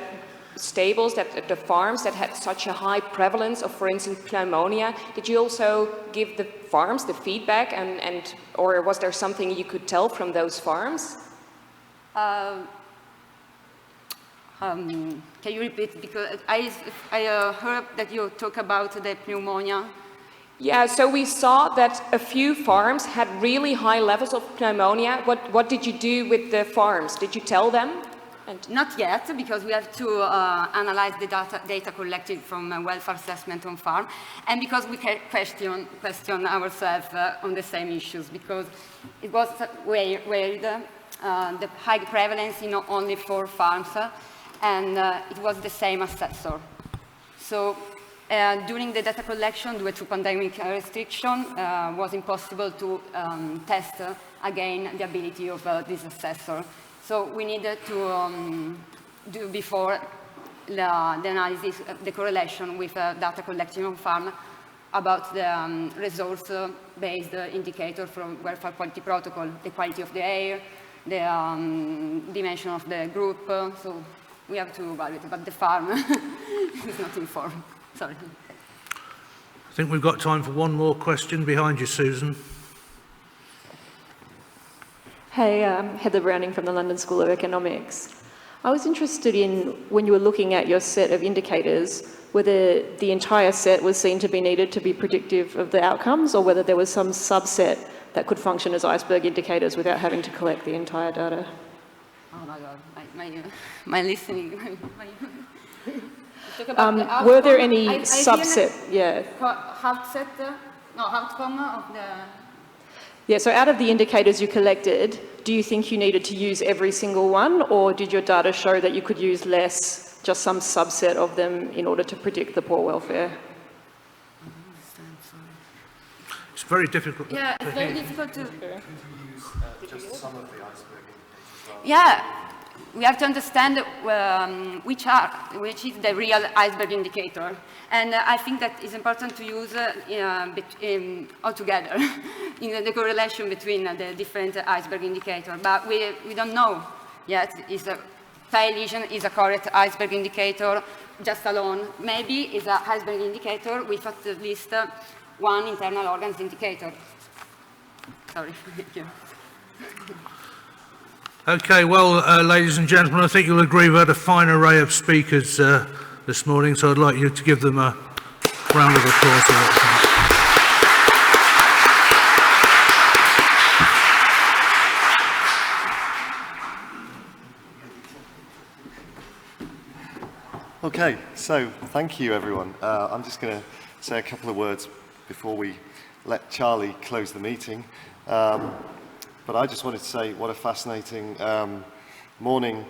stables, the farms that had such a high prevalence of, for instance, pneumonia, did you also give the farms the feedback, or was there something you could tell from those farms? Can you repeat? Because I heard that you talk about the pneumonia. Yeah, so we saw that a few farms had really high levels of pneumonia. What did you do with the farms? Did you tell them? Not yet, because we have to analyze the data collected from welfare assessment on farm, and because we can question ourselves on the same issues, because it was weird, the high prevalence in only 4 farms, and it was the same assessor. So during the data collection, due to pandemic restriction, was impossible to test again the ability of this assessor. So we needed to do before the analysis, the correlation with data collection on farm about the resource-based indicator from welfare quality protocol, the quality of the air, the dimension of the group. So we have to evaluate, but the farm is not informed. Sorry. I think we've got time for one more question. Behind you, Susan. Hey, I'm Heather Browning from the London School of Economics. I was interested in, when you were looking at your set of indicators, whether the entire set was seen to be needed to be predictive of the outcomes, or whether there was some subset that could function as iceberg indicators without having to collect the entire data. Oh my God, my listening. Were there any subset? Yeah. Outcome of the... Yeah, so out of the indicators you collected, do you think you needed to use every single one, or did your data show that you could use less, just some subset of them in order to predict the poor welfare? It's very difficult. Yeah, it's very difficult to... Just some of the iceberg indicators as well. Yeah, we have to understand which is the real iceberg indicator. And I think that it's important to use altogether in the correlation between the different iceberg indicators. But we don't know yet if a tail lesion is a correct iceberg indicator just alone. Maybe it's an iceberg indicator with at least one internal organs indicator. Sorry, thank you. Okay, well, ladies and gentlemen, I think you'll agree we've had a fine array of speakers this morning, so I'd like you to give them a round of applause. Okay, so thank you everyone. I'm just going to say a couple of words before we let Charlie close the meeting. But I just wanted to say what a fascinating morning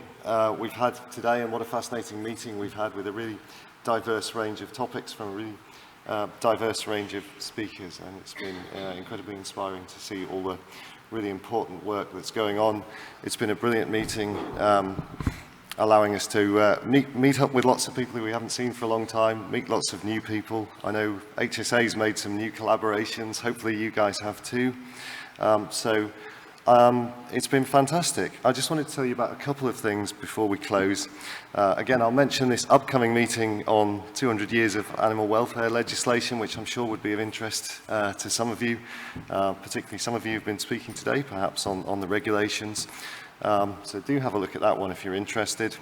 we've had today, and what a fascinating meeting we've had with a really diverse range of topics from a really diverse range of speakers, and it's been incredibly inspiring to see all the really important work that's going on. It's been a brilliant meeting, allowing us to meet up with lots of people who we haven't seen for a long time, meet lots of new people. I know HSA's made some new collaborations, hopefully you guys have too. It's been fantastic. I just wanted to tell you about a couple of things before we close. Again, I'll mention this upcoming meeting on 200 years of animal welfare legislation, which I'm sure would be of interest to some of you, particularly some of you who've been speaking today, perhaps on the regulations. So do have a look at that one if you're interested.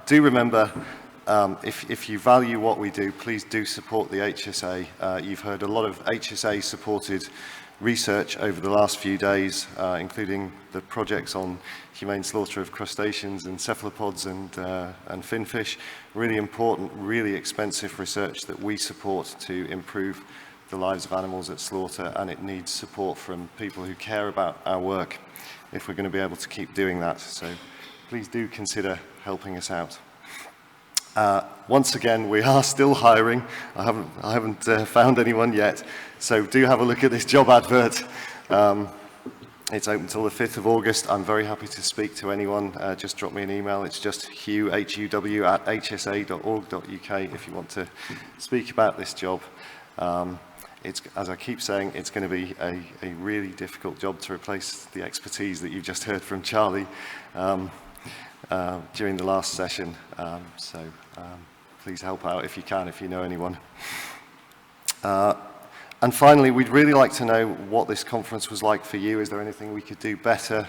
Do remember, if you value what we do, please do support the HSA. You've heard a lot of HSA-supported research over the last few days, including the projects on humane slaughter of crustaceans and cephalopods and finfish. Really important, really expensive research that we support to improve the lives of animals at slaughter, and it needs support from people who care about our work if we're going to be able to keep doing that. So please do consider helping us out. Once again, we are still hiring. I haven't found anyone yet, so do have a look at this job advert. It's open until the 5th of August. I'm very happy to speak to anyone. Just drop me an email. It's just huw@hsa.org.uk if you want to speak about this job. It's, as I keep saying, it's going to be a really difficult job to replace the expertise that you just heard from Charlie during the last session. Please help out if you can, if you know anyone. And finally, we'd really like to know what this conference was like for you. Is there anything we could do better,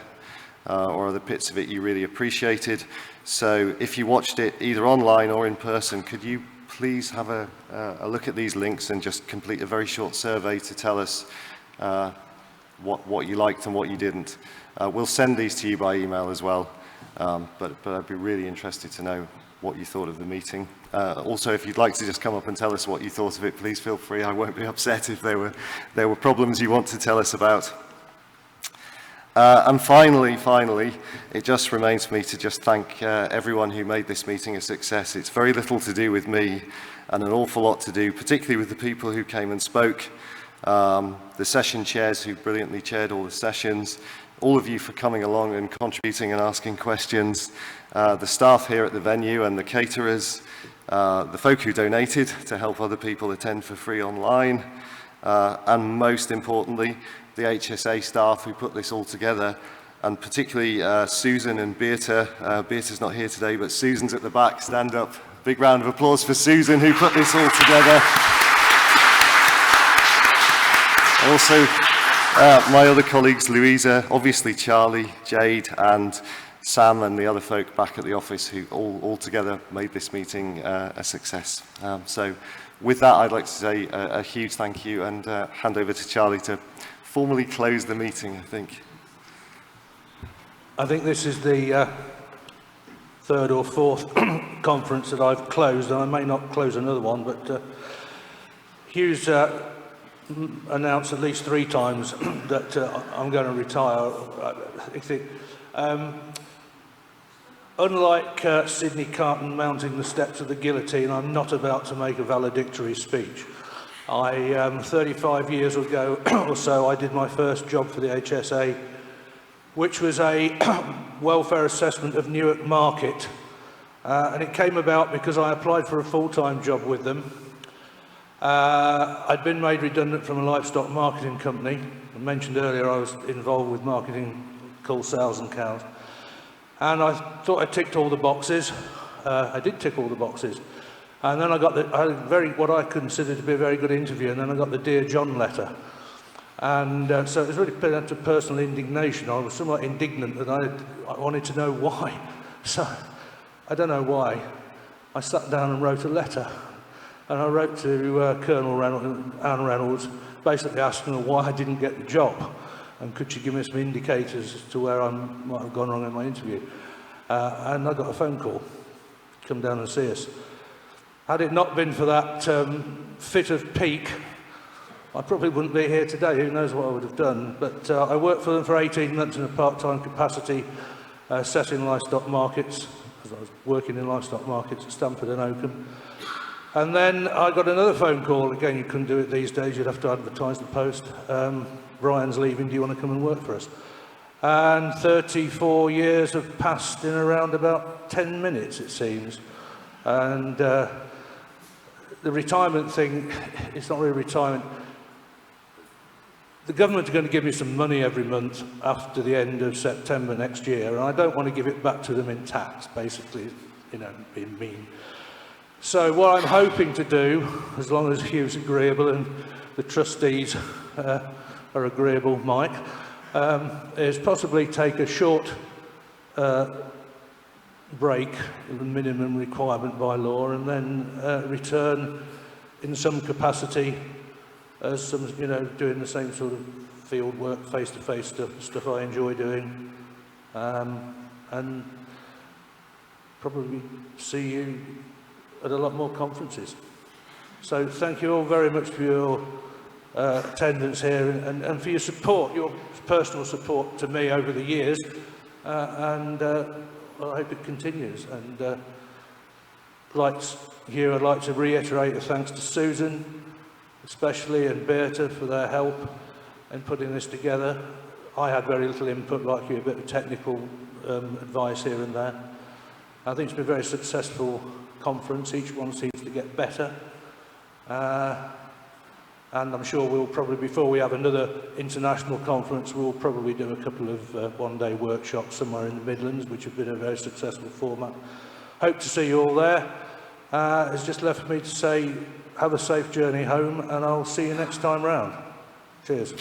or are the bits of it you really appreciated? So if you watched it either online or in person, could you please have a look at these links and just complete a very short survey to tell us what you liked and what you didn't. We'll send these to you by email as well, but I'd be really interested to know what you thought of the meeting. Also, if you'd like to just come up and tell us what you thought of it, please feel free. I won't be upset if there were problems you want to tell us about. And finally, it just remains for me to just thank everyone who made this meeting a success. It's very little to do with me and an awful lot to do, particularly with the people who came and spoke, the session chairs who brilliantly chaired all the sessions, all of you for coming along and contributing and asking questions, the staff here at the venue and the caterers, the folk who donated to help other people attend for free online, and most importantly, the HSA staff who put this all together, and particularly Susan and Beata. Beata's not here today, but Susan's at the back. Stand up. Big round of applause for Susan, who put this all together. Also, my other colleagues, Louisa, obviously Charlie, Jade, and Sam, and the other folk back at the office who all together made this meeting a success. So with that, I'd like to say a huge thank you and hand over to Charlie to formally close the meeting, I think. I think this is the third or fourth conference that I've closed, and I may not close another one, but Hugh's announced at least 3 times that I'm going to retire. I think, unlike Sydney Carton mounting the steps of the guillotine, I'm not about to make a valedictory speech. 35 years ago or so, I did my first job for the HSA, which was a welfare assessment of Newark Market. And it came about because I applied for a full-time job with them. I'd been made redundant from a livestock marketing company. I mentioned earlier I was involved with marketing cull sows and cows. And I thought I ticked all the boxes. I did tick all the boxes. And then I got what I considered to be a very good interview, and then I got the Dear John letter. And so it was really put into personal indignation. I was somewhat indignant that I wanted to know why. So I don't know why. I sat down and wrote a letter. And I wrote to Colonel Anne Reynolds, basically asking her why I didn't get the job. And could she give me some indicators as to where I might have gone wrong in my interview. And I got a phone call, come down and see us. Had it not been for that fit of pique, I probably wouldn't be here today. Who knows what I would have done. But I worked for them for 18 months in a part-time capacity, setting livestock markets, because I was working in livestock markets at Stamford and Oakham. And then I got another phone call. Again, you couldn't do it these days. You'd have to advertise the post. Brian's leaving. Do you want to come and work for us? And 34 years have passed in around about 10 minutes, it seems. And the retirement thing, it's not really retirement. The government are going to give me some money every month after the end of September next year, and I don't want to give it back to them in tax, basically, you know, being mean. So what I'm hoping to do, as long as Hugh's agreeable and the trustees are agreeable, Mike, is possibly take a short break, the minimum requirement by law, and then return in some capacity as some, you know, doing the same sort of field work, face-to-face stuff I enjoy doing, and probably see you at a lot more conferences. So thank you all very much for your attendance here and for your support, your personal support to me over the years, and well, I hope it continues. And I'd like to reiterate a thanks to Susan, especially, and Beata for their help in putting this together. I had very little input, like you, a bit of technical advice here and there. I think it's been a very successful conference. Each one seems to get better. And I'm sure we'll probably, before we have another international conference, we'll probably do a couple of one-day workshops somewhere in the Midlands, which have been a very successful format. Hope to see you all there. It's just left for me to say, have a safe journey home, and I'll see you next time round. Cheers.